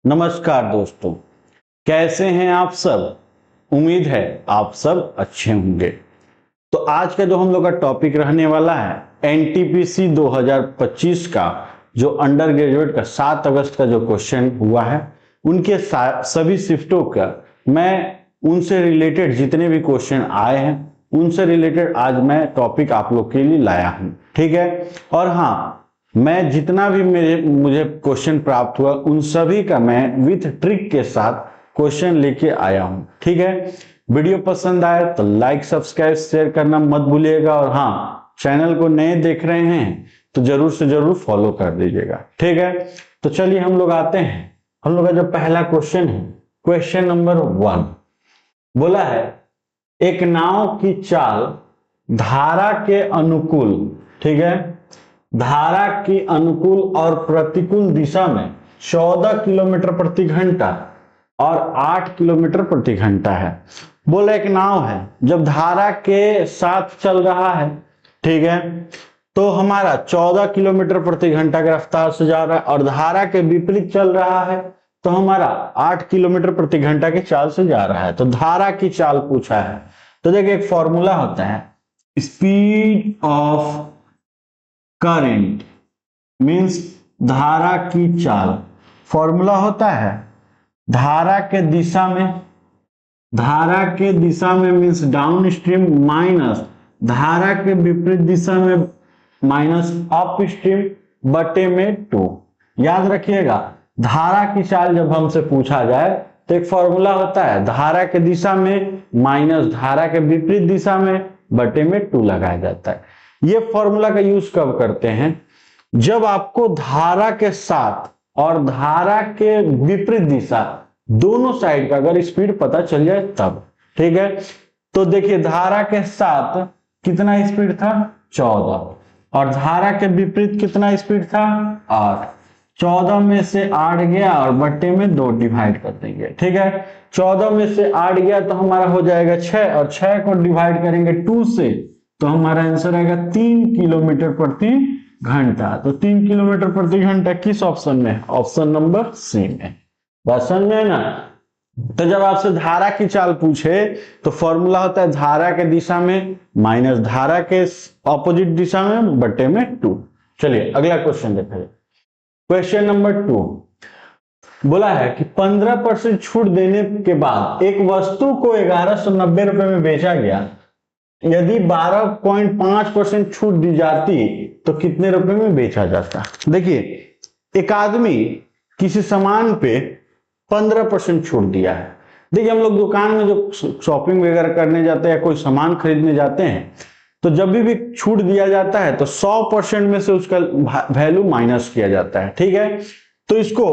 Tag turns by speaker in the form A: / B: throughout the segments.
A: नमस्कार दोस्तों, कैसे हैं आप सब। उम्मीद है आप सब अच्छे होंगे। तो आज का जो हम लोग का टॉपिक रहने वाला है एनटीपीसी 2025 का जो अंडर ग्रेजुएट का 7 अगस्त का जो क्वेश्चन हुआ है उनके सभी शिफ्टों का मैं उनसे रिलेटेड जितने भी क्वेश्चन आए हैं उनसे रिलेटेड आज मैं टॉपिक आप लोग के लिए लाया हूं। ठीक है, और हाँ, मैं जितना भी मुझे क्वेश्चन प्राप्त हुआ उन सभी का मैं विथ ट्रिक के साथ क्वेश्चन लेके आया हूं। ठीक है, वीडियो पसंद आए तो लाइक सब्सक्राइब शेयर करना मत भूलिएगा, और हाँ, चैनल को नए देख रहे हैं तो जरूर से जरूर फॉलो कर दीजिएगा। ठीक है, तो चलिए हम लोग आते हैं। हम लोग का जो पहला क्वेश्चन है, क्वेश्चन नंबर 1 बोला है एक नाव की चाल धारा के अनुकूल, ठीक है, धारा की अनुकूल और प्रतिकूल दिशा में 14 किलोमीटर प्रति घंटा और 8 किलोमीटर प्रति घंटा है। बोला एक नाव है जब धारा के साथ चल रहा है, ठीक है, तो हमारा 14 किलोमीटर प्रति घंटा की रफ्तार से जा रहा है, और धारा के विपरीत चल रहा है तो हमारा 8 किलोमीटर प्रति घंटा की चाल से जा रहा है। तो धारा की चाल पूछा है, तो देखिए एक फॉर्मूला होता है, स्पीड ऑफ करंट मींस धारा की चाल। फॉर्मूला होता है धारा के दिशा में मींस डाउन स्ट्रीम माइनस धारा के विपरीत दिशा में माइनस अप स्ट्रीम बटे में 2। याद रखिएगा, धारा की चाल जब हमसे पूछा जाए तो एक फॉर्मूला होता है धारा के दिशा में माइनस धारा के विपरीत दिशा में बटे में 2 लगाया जाता है। ये फॉर्मूला का यूज कब करते हैं? जब आपको धारा के साथ और धारा के विपरीत दिशा दोनों साइड का अगर स्पीड पता चल जाए तब। ठीक है, तो देखिए धारा के साथ कितना स्पीड था 14, और धारा के विपरीत कितना स्पीड था 8। 14 में से 8 गया और बट्टे में 2 डिवाइड कर देंगे। ठीक है, 14 में से 8 गया तो हमारा हो जाएगा 6, और 6 को डिवाइड करेंगे 2 से तो हमारा आंसर आएगा 3 किलोमीटर प्रति घंटा। तो 3 किलोमीटर प्रति घंटा किस ऑप्शन में? ऑप्शन नंबर सी में। बात समझ में है ना? तो जब आपसे धारा की चाल पूछे तो फॉर्मूला होता है धारा के दिशा में माइनस धारा के ऑपोजिट दिशा में बटे में 2। चलिए अगला क्वेश्चन देखिए, क्वेश्चन नंबर 2 बोला है कि 15% छूट देने के बाद एक वस्तु को 1190 रुपए में बेचा गया, यदि 12.5% छूट दी जाती तो कितने रुपए में बेचा जाता? देखिए, एक आदमी किसी सामान पे 15% छूट दिया है। देखिए, हम लोग दुकान में जो शॉपिंग वगैरह करने जाते हैं या कोई सामान खरीदने जाते हैं तो जब भी छूट दिया जाता है तो 100% में से उसका वैल्यू माइनस किया जाता है। ठीक है, तो इसको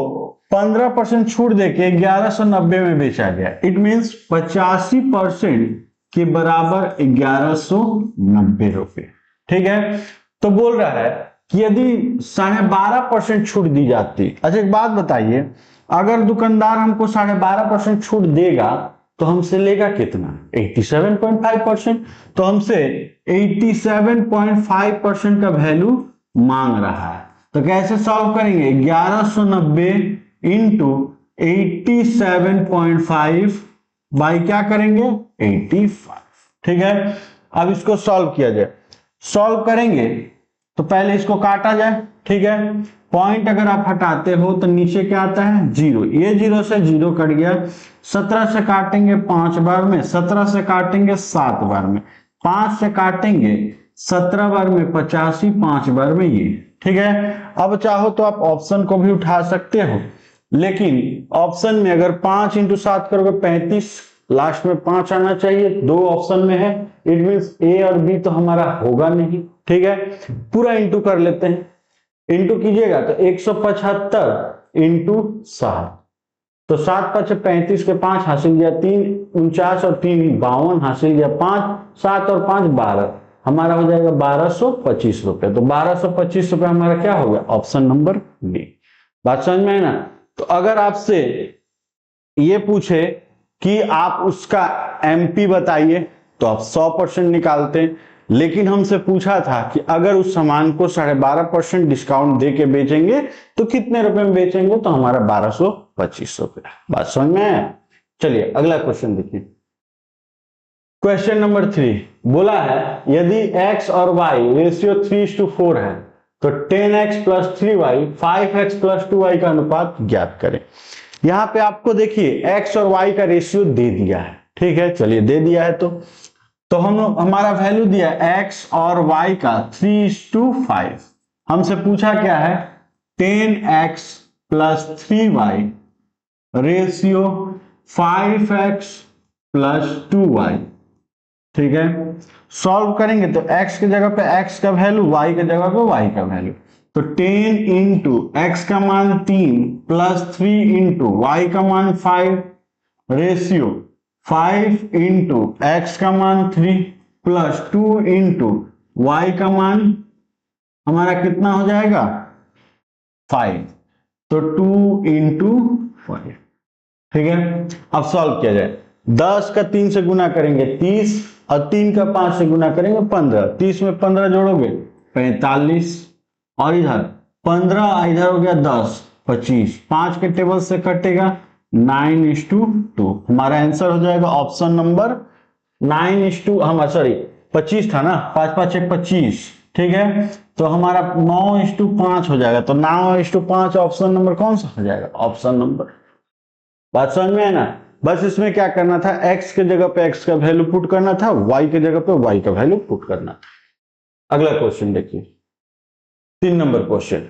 A: 15% छूट देके 1190 में बेचा गया। इट मीन्स 85% के बराबर 1190 रुपए। ठीक है, तो बोल रहा है कि यदि 12.5% छूट दी जाती। अच्छा एक बात बताइए, अगर दुकानदार हमको 12.5% छूट देगा तो हमसे लेगा कितना? 87.5%। तो हमसे 87.5% का वैल्यू मांग रहा है। तो कैसे सॉल्व करेंगे? 1190 इंटू 87.5 बाई क्या करेंगे? 85। ठीक है, अब इसको सॉल्व किया जाए। सॉल्व करेंगे तो पहले इसको काटा जाए। ठीक है, पॉइंट अगर आप हटाते हो तो नीचे क्या आता है? 0। ये 0 से 0 कट गया। 17 से काटेंगे 5 बार में, 17 से काटेंगे 7 बार में, 5 से काटेंगे 17 बार में 85, 5 बार में ये। ठीक है, अब चाहो तो आप ऑप्शन को भी उठा सकते हो, लेकिन ऑप्शन में अगर 5 इंटू 7 करोगे 35, लास्ट में 5 आना चाहिए। 2 ऑप्शन में है, इट मींस ए और बी तो हमारा होगा नहीं। ठीक है, पूरा इंटू कर लेते हैं। इंटू कीजिएगा तो 175 इंटू 7, तो 7 5 35 के 5 हासिल गया 3, 49 और 3 52 हासिल गया 5, 7 और 5 12, हमारा हो जाएगा 1225 रुपए। तो 1225 रुपए हमारा क्या हो गया? Option number B. बात समझ में है ना? तो अगर आपसे ये पूछे कि आप उसका एमपी बताइए तो आप 100% निकालते हैं, लेकिन हमसे पूछा था कि अगर उस सामान को 12.5% डिस्काउंट दे के बेचेंगे तो कितने रुपए में बेचेंगे, तो हमारा 1225 रुपया। बात समझ में आया? चलिए अगला क्वेश्चन देखिए। क्वेश्चन नंबर 3 बोला है यदि x और y रेशियो 3:4 है तो 10x plus 3y 5x plus 2y का अनुपात ज्ञात करें। यहां पे आपको देखिए x और y का रेशियो दे दिया है, ठीक है, चलिए दे दिया है तो हम हमारा वैल्यू दिया x और y का 3:5। हमसे पूछा क्या है 10x plus 3y ratio 5x plus 2y, ठीक है। सॉल्व करेंगे तो x की जगह पे x का वैल्यू, y की जगह पे y का वैल्यू, तो 10 इंटू x का मान 3 प्लस 3 इंटू y का मान 5 रेशियो 5 इंटू x का मान 3 प्लस 2 इंटू y का मान हमारा कितना हो जाएगा 5, तो 2 इंटू 5, ठीक है। अब सॉल्व किया जाए, 10 का 3 से गुना करेंगे 30 और 3 का 5 से गुना करेंगे 15, 30 में 15 जोड़ोगे 45 और इधर 15, इधर हो गया 10, 25, 5 के टेबल से कटेगा 9:2। हमारा आंसर हो जाएगा ऑप्शन नंबर 25 था ना, 5 5 1 25, ठीक है, तो हमारा 9:5 हो जाएगा। तो 9:5 ऑप्शन नंबर कौन सा हो जाएगा, ऑप्शन नंबर। बात समझ में है ना? बस इसमें क्या करना था, x के जगह पे x का वैल्यू पुट करना था, y के जगह पे y का वैल्यू पुट करना था। अगला क्वेश्चन देखिए, 3 नंबर क्वेश्चन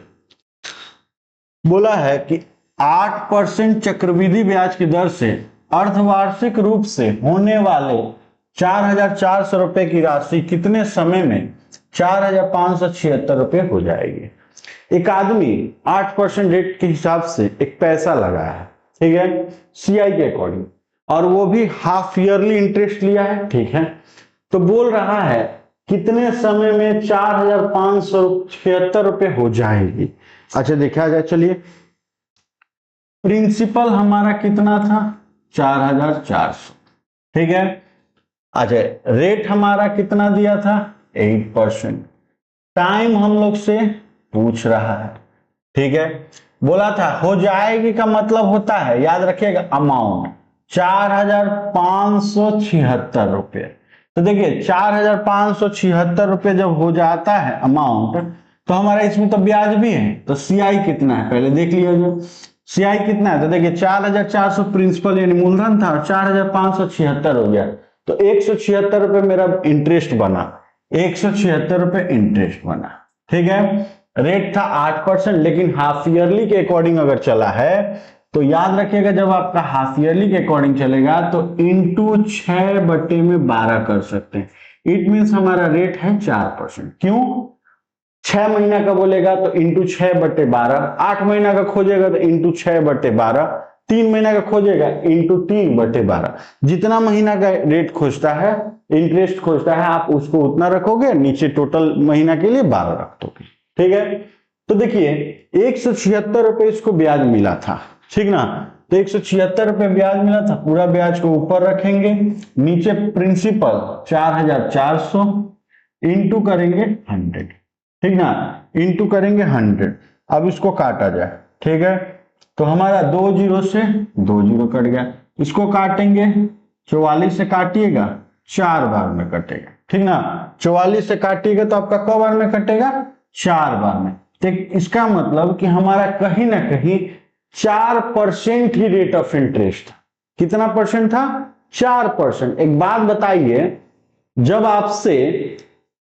A: बोला है कि 8% चक्रवृद्धि ब्याज की दर से अर्धवार्षिक रूप से होने वाले 4,400 रुपए की राशि कितने समय में 4,576 रुपए हो जाएगी। एक आदमी 8% रेट के हिसाब से एक पैसा लगाया है, ठीक है, सीआई के अकॉर्डिंग, और वो भी हाफ ईयरली इंटरेस्ट लिया है, ठीक है। तो बोल रहा है कितने समय में 4,576 रुपए हो जाएगी। अच्छा देखा जाए, चलिए प्रिंसिपल हमारा कितना था 4,400, ठीक है। अच्छा रेट हमारा कितना दिया था 8%। टाइम हम लोग से पूछ रहा है, ठीक है, बोला था हो जाएगी का मतलब होता है, याद रखिएगा, अमाउंट 4,576 रुपये। तो देखिए 4,576 रुपये जब हो जाता है अमाउंट, तो हमारा इसमें तो ब्याज भी है, तो सीआई कितना है पहले देख लिया जो सीआई कितना है। तो देखिए 4,400 प्रिंसिपल यानी मूलधन था, 4,576 हो गया, तो 176 रुपये मेरा इंटरेस्ट बना, 176 रुपये इंटरेस्ट बना, ठीक है। रेट था 8%, लेकिन हाफ ईयरली के अकॉर्डिंग अगर चला है तो याद रखिएगा जब आपका हाफ ईयरली के अकॉर्डिंग चलेगा तो इंटू 6/12 कर सकते हैं। इट मीन्स हमारा रेट है 4%। क्यों? 6 महीना का बोलेगा तो इंटू 6/12, 8 महीना का खोजेगा तो इंटू 6/12, 3 महीना का खोजेगा इंटू 3/12। जितना महीना का रेट खोजता है, इंटरेस्ट खोजता है, आप उसको उतना रखोगे, नीचे टोटल महीना के लिए 12 रख दोगे, ठीक है। तो देखिए 176 रुपए इसको ब्याज मिला था, ठीक ना, तो 176 रुपए ब्याज मिला था, पूरा ब्याज को ऊपर रखेंगे, नीचे प्रिंसिपल 4,400 इंटू करेंगे 100, ठीक ना, इंटू करेंगे 100। अब इसको काटा जाए, ठीक है, तो हमारा 2 0 से 2 0 कट गया, इसको काटेंगे 44 से काटिएगा 4 बार में कटेगा, ठीक ना, 44 से काटिएगा तो आपका कौ बार में कटेगा 4 बार में। तो इसका मतलब कि हमारा कहीं ना कहीं 4% ही रेट ऑफ इंटरेस्ट था। कितना परसेंट था? 4%। एक बात बताइए, जब आपसे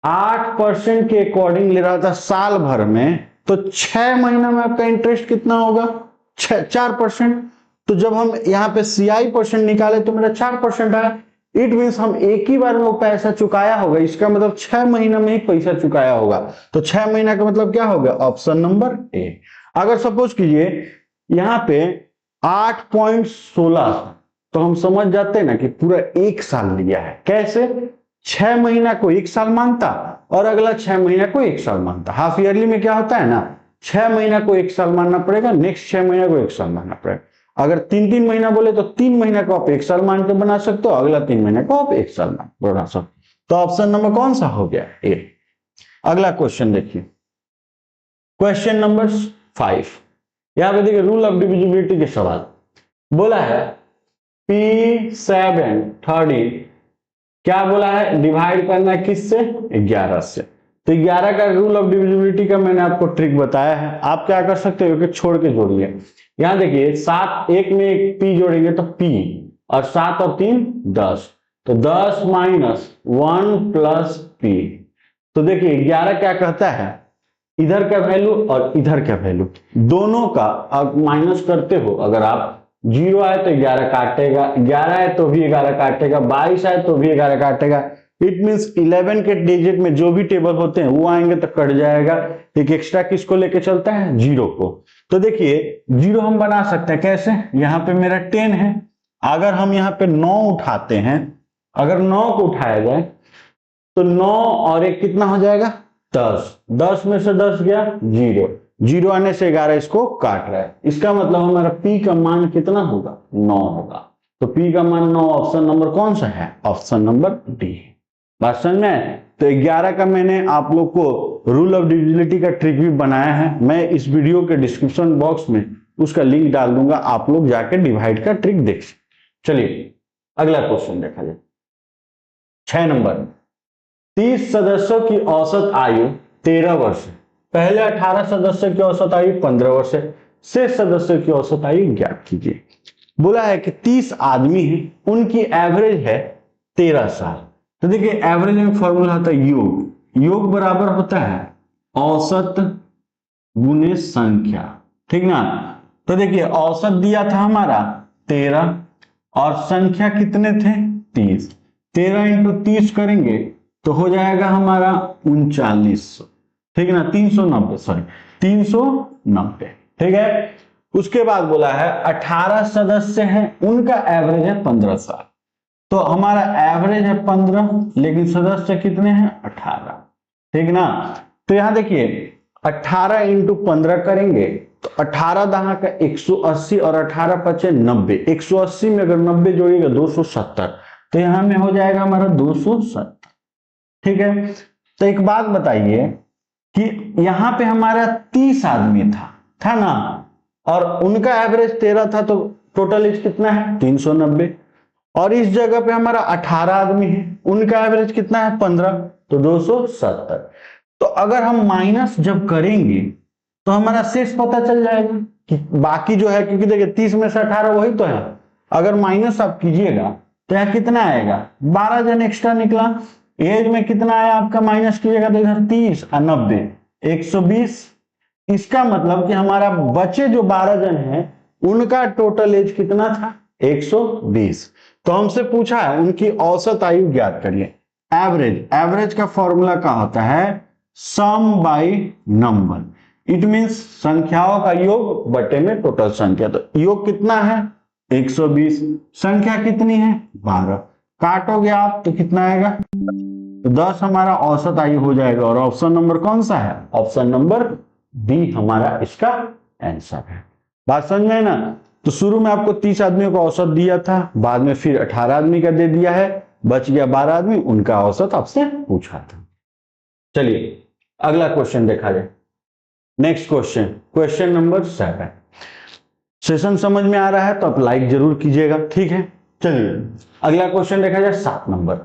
A: 8% के अकॉर्डिंग ले रहा था साल भर में, तो 6 महीना में आपका इंटरेस्ट कितना होगा 4%। तो जब हम यहाँ पे सीआई परसेंट निकाले तो मेरा 4% आया। इट मीन्स हम एक ही बार में वो पैसा चुकाया होगा, इसका मतलब 6 महीना में ही पैसा चुकाया होगा। तो 6 महीना का मतलब क्या हो गया, ऑप्शन नंबर ए। अगर सपोज कीजिए यहाँ पे 8.16, तो हम समझ जाते हैं ना कि पूरा 1 साल लिया है। कैसे? 6 महीना को 1 साल मानता और अगला 6 महीना को 1 साल मानता। हाफ ईयरली में क्या होता है ना, 6 महीना को 1 साल मानना पड़ेगा, नेक्स्ट 6 महीना को 1 साल मानना पड़ेगा। अगर 3 महीना बोले तो 3 महीना को आप 1 साल मान के बना सकते हो, अगला 3 महीने को आप 1 साल बना सकते हो। तो ऑप्शन नंबर कौन सा हो गया? ए। अगला क्वेश्चन देखिए, क्वेश्चन नंबर 5। यहां पे देखिए रूल ऑफ डिविजिबिलिटी के सवाल बोला है P7 30 क्या बोला है, डिवाइड करना है किससे? 11 से। तो 11 का रूल ऑफ डिविजिबिलिटी का मैंने आपको ट्रिक बताया है। आप क्या कर सकते हो कि छोड़ के जोड़िए। यहां देखिए 7 एक में एक P जोड़ेंगे तो P, और 7 और 3 10, तो 10 माइनस 1 प्लस P। तो देखिए 11 क्या कहता है, इधर का वैल्यू और इधर का वैल्यू दोनों का अब माइनस करते हो, अगर आप 0 आए तो 11 काटेगा, 11 आए तो भी 11 काटेगा, 22 आए तो भी 11 काटेगा। इट मींस 11 के डिजिट में जो भी टेबल होते हैं वो आएंगे तो कट जाएगा। एक एक्स्ट्रा किसको लेके चलता है? 0 को। तो देखिए 0 हम बना सकते हैं कैसे, यहाँ पे मेरा 10 है, अगर हम यहाँ पे 9 उठाते हैं, अगर 9 को उठाया जाए तो 9 और 1 कितना हो जाएगा? 10। 10 में से 10 गया 0, 0 आने से 11 इसको काट रहा है। इसका मतलब हमारा P का मान कितना होगा? 9 होगा। तो P का मान 9, ऑप्शन नंबर कौन सा है? Option number D. बात समझ में आए? तो 11 का मैंने आप लोग को रूल ऑफ डिविजिबिलिटी का ट्रिक भी बनाया है, मैं इस वीडियो के डिस्क्रिप्शन बॉक्स में उसका लिंक डाल दूंगा, आप लोग जाके डिवाइड का ट्रिक देख सकते। चलिए अगला क्वेश्चन देखा जाए, 6 नंबर। 30 सदस्यों की औसत आयु 13 वर्ष है, पहले 18 सदस्यों की औसत आयु 15 वर्ष है, शेष सदस्यों की औसत आयु ज्ञात कीजिए। बोला है कि 30 आदमी हैं, उनकी एवरेज है 13 साल। तो देखिए एवरेज में फॉर्मूला होता है योग, योग बराबर होता है औसत गुने संख्या, ठीक ना। तो देखिए औसत दिया था हमारा 13 और संख्या कितने थे? 30। 13 इंटू 30 करेंगे तो हो जाएगा हमारा 3900, ठीक ना, 390, सॉरी 390, ठीक है। उसके बाद बोला है 18 सदस्य हैं, उनका एवरेज है 15 साल। तो हमारा एवरेज है 15, लेकिन सदस्य कितने हैं? 18, ठीक ना। तो यहां देखिए 18 इंटू 15 करेंगे तो 18 दहा का 180 और 18 पचे 90, 180 में अगर 90 जोड़िएगा 270, तो यहां में हो जाएगा हमारा 270, ठीक है। तो एक बात बताइए कि यहां पे हमारा 30 आदमी था ना, और उनका एवरेज 13 था, तो टोटल एज कितना है? 390। और इस जगह पे हमारा 18 आदमी है, उनका एवरेज कितना है? 15, तो 270। तो अगर हम माइनस जब करेंगे तो हमारा शेष पता चल जाएगा कि बाकी जो है, क्योंकि देखिए 30 में से 18 वही तो है, अगर माइनस आप कीजिएगा तो यह कितना आएगा? 12 जन एक्स्ट्रा निकला। एज में कितना आया आपका? माइनस कीजिएगा तो इधर 30 और 90 120। इसका मतलब कि हमारा बचे जो 12 जन हैं उनका टोटल एज कितना था? 120। तो हमसे पूछा है उनकी औसत आयु ज्ञात करिए। एवरेज, एवरेज का फॉर्मूला क्या होता है? सम बाय नंबर। इट मींस संख्याओं का योग बटे में टोटल संख्या। तो योग कितना है? 120, संख्या कितनी है? 12, काटोगे आप तो कितना आएगा? तो 10 हमारा औसत आयु हो जाएगा। और ऑप्शन नंबर कौन सा है? ऑप्शन नंबर बी हमारा इसका आंसर है। बात समझ में है ना। तो शुरू में आपको 30 आदमियों का औसत दिया था, बाद में फिर 18 आदमी का दे दिया है, बच गया 12 आदमी, उनका औसत आपसे पूछा था। चलिए अगला क्वेश्चन देखा जाए। Next question, question number 7। Session समझ में आ रहा है तो आप लाइक जरूर कीजिएगा, ठीक है। चलिए अगला क्वेश्चन देखा जाए 7 नंबर।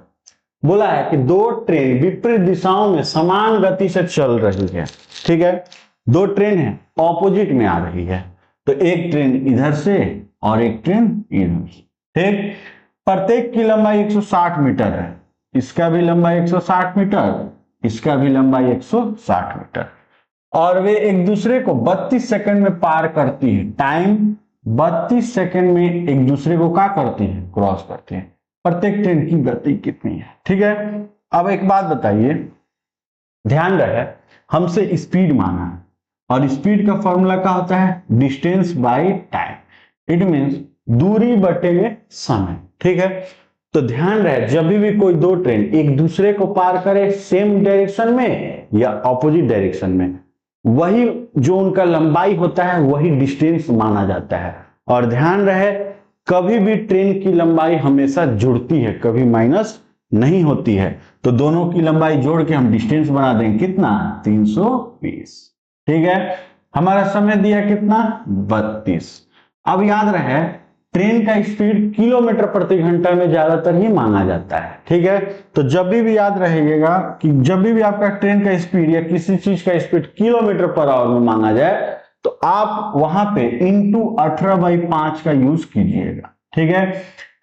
A: बोला है कि 2 ट्रेन विपरीत दिशाओं में समान गति से चल रही है, ठीक है। 2 ट्रेन है, ऑपोजिट में आ रही है, तो एक ट्रेन इधर से और एक ट्रेन इधर से, ठीक। प्रत्येक की लंबाई 160 मीटर है, इसका भी लंबाई 160 मीटर, इसका भी लंबाई 160 मीटर, और वे एक दूसरे को 32 सेकंड में पार करती है। टाइम 32 सेकंड में एक दूसरे को क्या करती है? क्रॉस करती है। प्रत्येक ट्रेन की गति कितनी है? ठीक है। अब एक बात बताइए, ध्यान रहे हमसे स्पीड मांगा है, और स्पीड का फॉर्मूला क्या होता है? Distance by time. It means दूरी बटे में समय, ठीक है। तो ध्यान रहे जब भी कोई 2 ट्रेन एक दूसरे को पार करे सेम डायरेक्शन में या ऑपोजिट डायरेक्शन में, वही जो उनका लंबाई होता है वही डिस्टेंस माना जाता है। और ध्यान रहे कभी भी ट्रेन की लंबाई हमेशा जुड़ती है, कभी माइनस नहीं होती है। तो दोनों की लंबाई जोड़ के हम डिस्टेंस बना देंगे कितना 320। ठीक है, हमारा समय दिया कितना 32। अब याद रहे ट्रेन का स्पीड किलोमीटर प्रति घंटा में ज्यादातर ही मांगा जाता है। ठीक है, तो जब भी याद रहेगा कि जब भी आपका ट्रेन का स्पीड या किसी चीज का स्पीड किलोमीटर पर आवर में मांगा जाए तो आप वहां पे इंटू 18/5 का यूज कीजिएगा। ठीक है,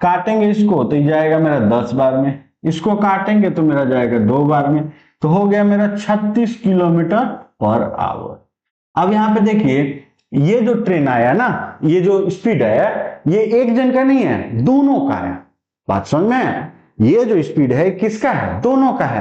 A: काटेंगे इसको तो जाएगा मेरा 10 बार में, इसको काटेंगे तो मेरा जाएगा 2 बार में, तो हो गया मेरा 36 किलोमीटर पर आवर। अब यहाँ पे देखिए ये जो ट्रेन आया ना, ये जो स्पीड है ये एक जन का नहीं है, दोनों का है। बात समझ में, ये जो स्पीड है किसका है, दोनों का है।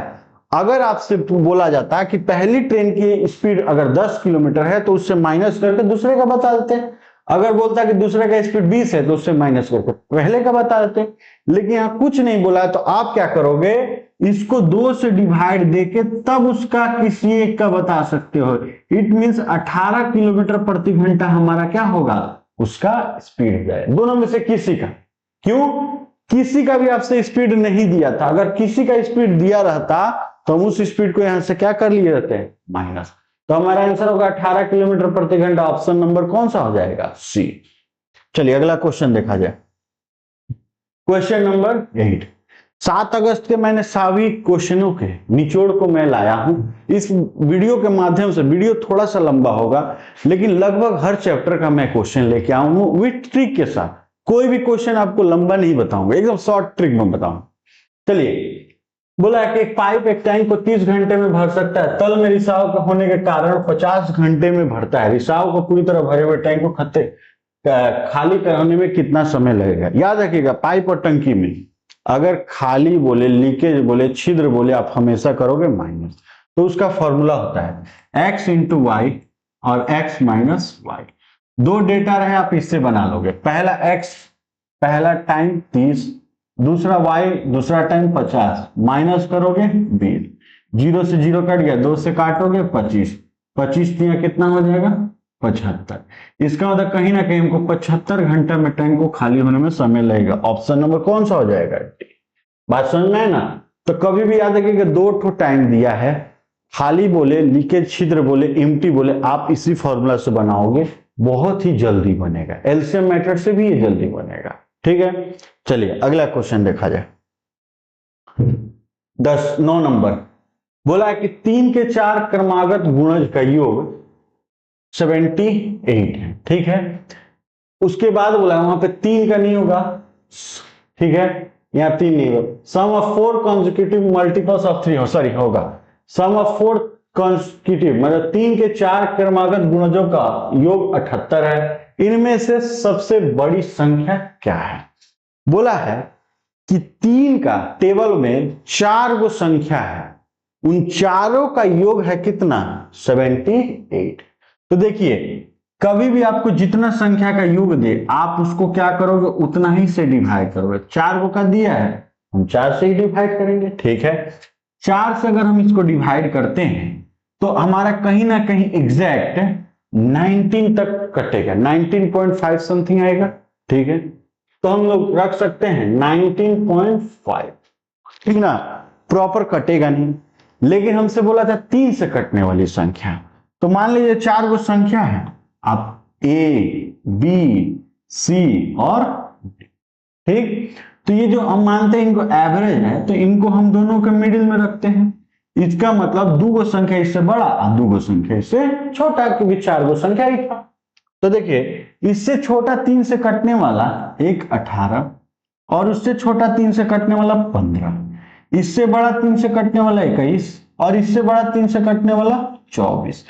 A: अगर आपसे बोला जाता कि पहली ट्रेन की स्पीड अगर 10 किलोमीटर है तो उससे माइनस करके दूसरे का बता देते हैं। अगर बोलता कि दूसरे का स्पीड 20 है तो उससे माइनस करके पहले का बता देते हैं। लेकिन यहाँ कुछ नहीं बोला है तो आप क्या करोगे, इसको 2 से डिवाइड देके तब उसका किसी एक का बता सकते हो। इट मींस 18 किलोमीटर प्रति घंटा हमारा क्या होगा, उसका स्पीड है, दोनों में से किसी का। क्यों, किसी का भी आपसे स्पीड नहीं दिया था। अगर किसी का स्पीड दिया रहता तो हम उस स्पीड को यहां से क्या कर लिए रहते हैं, माइनस। तो हमारा आंसर होगा 18 किलोमीटर प्रति घंटा। ऑप्शन नंबर कौन सा हो जाएगा, सी। चलिए अगला क्वेश्चन देखा जाए। Question number 8। 7 अगस्त के मैंने सभी क्वेश्चनों के निचोड़ को मैं लाया हूं इस वीडियो के माध्यम से। वीडियो थोड़ा सा लंबा होगा लेकिन लगभग हर चैप्टर का मैं क्वेश्चन लेके आऊं हूं विथ ट्रिक के साथ। कोई भी क्वेश्चन आपको लंबा नहीं बताऊंगा, एकदम शॉर्ट ट्रिक में बताऊंगा। चलिए, बोला है कि एक पाइप एक टैंक को 30 घंटे में भर सकता है। तल में रिसाव का होने के कारण 50 घंटे में भरता है। रिसाव को पूरी तरह भरे हुए टैंक को खाली करने में कितना समय लगेगा। याद रखिएगा पाइप और टंकी में अगर खाली बोले, लीकेज बोले, छिद्र बोले, आप हमेशा करोगे माइनस। तो उसका फॉर्मूला होता है x इंटू वाई और x माइनस वाई। 2 डेटा रहे आप इससे बना लोगे। पहला x पहला टाइम 30, दूसरा y दूसरा टाइम 50, माइनस करोगे 20, 0 से 0 कट गया, 2 से काटोगे 25, 25 दिया कितना हो जाएगा 75। इसका मतलब कहीं ना कहीं हमको 75 घंटे में टैंक को खाली होने में समय लगेगा। ऑप्शन नंबर कौन सा हो जाएगा, डी। बात समझ में है ना। तो कभी भी याद रखिए कि 2 टाइम दिया है, खाली बोले, लीकेज छिद्र बोले, एम्प्टी बोले, आप इसी फॉर्मूला से बनाओगे, बहुत ही जल्दी बनेगा। एलसीएम मेथड से भी ये जल्दी बनेगा। ठीक है, चलिए अगला क्वेश्चन देखा जाए। 9 नंबर बोला है कि 3 के 4 क्रमागत गुणज का योग 78 है। ठीक है, उसके बाद बोला वहां पे 3 का नहीं होगा, ठीक है, यहां 3 नहीं होगा। Sum of 4 consecutive multiples of 3 sorry होगा सम ऑफ 4 कॉन्जिक्यूटिव मतलब 3 के 4 क्रमागत गुणजों का योग 78 है। इनमें से सबसे बड़ी संख्या क्या है। बोला है कि 3 का टेबल में 4 गो संख्या है, उन चारों का योग है कितना 78। तो देखिए कभी भी आपको जितना संख्या का योग दे आप उसको क्या करोगे, उतना ही से डिवाइड करोगे। 4 गो का दिया है हम 4 से ही डिवाइड करेंगे। ठीक है, 4 से अगर हम इसको डिवाइड करते हैं तो हमारा कहीं ना कहीं एग्जैक्ट 19 तक कटेगा, 19.5 समथिंग आएगा। ठीक है, तो हम लोग रख सकते हैं 19.5, ठीक ना, प्रॉपर कटेगा नहीं। लेकिन हमसे बोला था 3 से कटने वाली संख्या, तो मान लीजिए 4 गो संख्या है, आप ए बी सी और डी। ठीक, तो ये जो हम मानते हैं इनको एवरेज है तो इनको हम दोनों के मिडिल में रखते हैं। इसका मतलब 2 गो संख्या इससे बड़ा और 2 गो संख्या इससे छोटा, क्योंकि 4 गो संख्या ही था। तो देखिए इससे छोटा 3 से कटने वाला एक 18 और उससे छोटा 3 से कटने वाला 15, इससे बड़ा 3 से कटने वाला 21 और इससे बड़ा 3 से कटने वाला 24।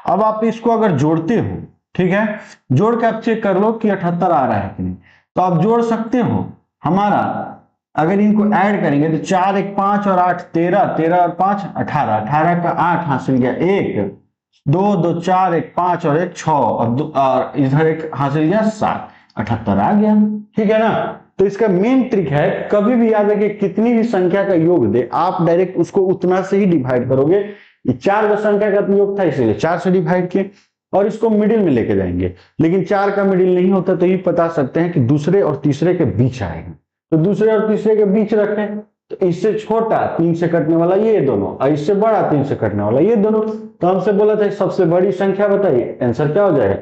A: अब आप इसको अगर जोड़ते हो, ठीक है, जोड़ के आप चेक कर लो कि 78 आ रहा है कि नहीं, तो आप जोड़ सकते हो। हमारा अगर इनको ऐड करेंगे तो 4 1 5 और 8 13, 13 और 5 18, 18 का 8 हासिल गया 1 2 2 4 1 5 और 1 6 और इधर एक हासिल गया 7, 78 आ गया। ठीक है ना। तो इसका मेन ट्रिक है, कभी भी याद रखिए कितनी भी संख्या का योग दे आप डायरेक्ट उसको उतना से ही डिवाइड करोगे। ये 4 का संख्या का योग था इसलिए 4 से डिवाइड किए और इसको मिडिल में लेके जाएंगे, लेकिन 4 का मिडिल नहीं होता तो ये बता सकते हैं कि दूसरे और तीसरे के बीच आएगा, तो दूसरे और तीसरे के बीच रखें तो इससे छोटा 3 से कटने वाला ये दोनों, और इससे बड़ा 3 से कटने वाला ये दोनों। तो हमसे बोला था सबसे बड़ी संख्या बताइए, आंसर क्या हो जाएगा?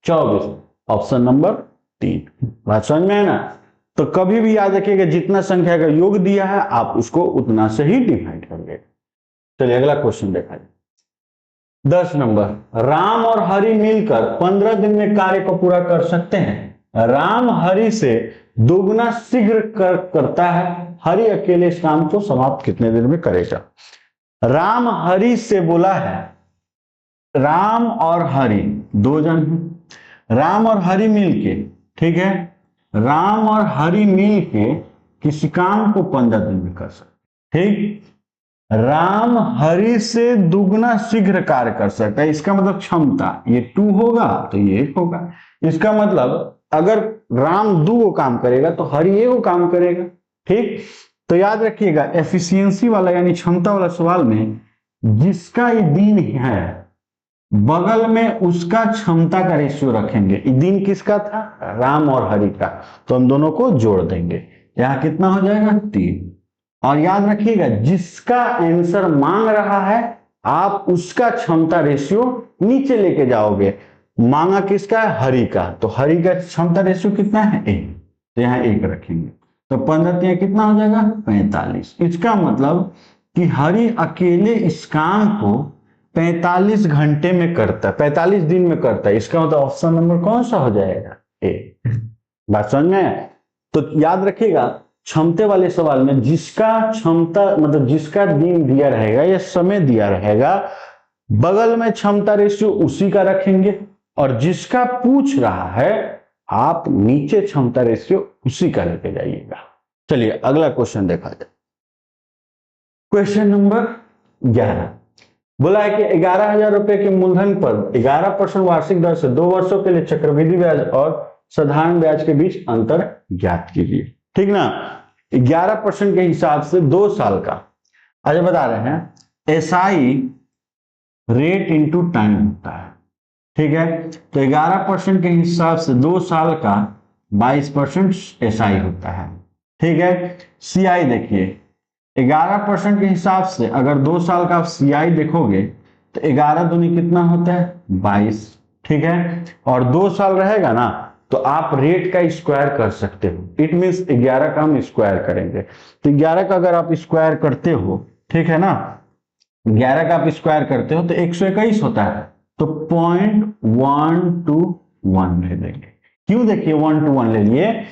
A: 24, ऑप्शन नंबर 3। बात समझ में है ना? तो कभी भी याद रखिएगा जितना संख्या का योग दिया है आप उसको उतना से ही डिवाइड करेंगे। चलिए अगला क्वेश्चन देखा जाए। 10 नंबर, राम और हरि मिलकर 15 दिन में कार्य को पूरा कर सकते हैं। राम हरि से दोगुना शीघ्र करता है, हरि अकेले इस काम को समाप्त कितने दिन में करेगा? राम हरि से बोला है, राम और हरि दो जन हैं, राम और हरि मिलके, ठीक है, राम और हरि मिलके किसी काम को 15 दिन में कर सकते, ठीक। राम हरि से दुगना शीघ्र कार्य कर सकता है, इसका मतलब क्षमता, ये 2 होगा तो ये 1 होगा। इसका मतलब अगर राम 2 काम करेगा तो हरि 1 काम करेगा, ठीक। तो याद रखिएगा एफिशिएंसी वाला यानी क्षमता वाला सवाल में जिसका ये दिन है बगल में उसका क्षमता का रेशियो रखेंगे। दिन किसका था? राम और हरि का, तो हम दोनों को जोड़ देंगे। यहां कितना हो जाएगा? 3। और याद रखिएगा जिसका आंसर मांग रहा है आप उसका क्षमता रेशियो नीचे लेके जाओगे। मांगा किसका है? हरि का, तो हरि का क्षमता रेशियो कितना है? 1, तो यहाँ 1 रखेंगे। तो 15 कितना हो जाएगा? 45। इसका मतलब कि हरि अकेले इस काम को 45 घंटे में करता है, 45 दिन में करता है। इसका मतलब ऑप्शन नंबर कौन सा हो जाएगा? ए। बात समझ में? तो याद रखिएगा क्षमते वाले सवाल में जिसका क्षमता मतलब जिसका दिन दिया रहेगा या समय दिया रहेगा बगल में क्षमता रेशियो उसी का रखेंगे, और जिसका पूछ रहा है आप नीचे क्षमता रेशियो उसी का लेके जाइएगा। चलिए अगला क्वेश्चन देखा जाए। क्वेश्चन नंबर 11 बोला है कि 11,000 रुपए के मूलधन पर 11% वार्षिक दर से 2 वर्षों के लिए चक्रवृद्धि ब्याज और साधारण ब्याज के बीच अंतर ज्ञात कीजिए, ठीक ना। 11% के हिसाब से 2 साल का, आज बता रहे हैं एसआई रेट इनटू टाइम होता है, ठीक है। तो 11% के हिसाब से 2 साल का 22% एसआई होता है, ठीक है। सीआई देखिए 11% के हिसाब से अगर 2 साल का आप सीआई देखोगे तो 11 दूनी कितना होता है? 22, ठीक है। और 2 साल रहेगा ना तो आप रेट का स्क्वायर कर सकते हो। इट मींस 11 का हम स्क्वायर करेंगे, तो 11 का अगर आप स्क्वायर करते हो, ठीक है ना, 11 का आप स्क्वायर करते हो तो 121 होता है, तो 0.121 ले लेंगे। क्यों? देखिए 1 to 1 ले लिए,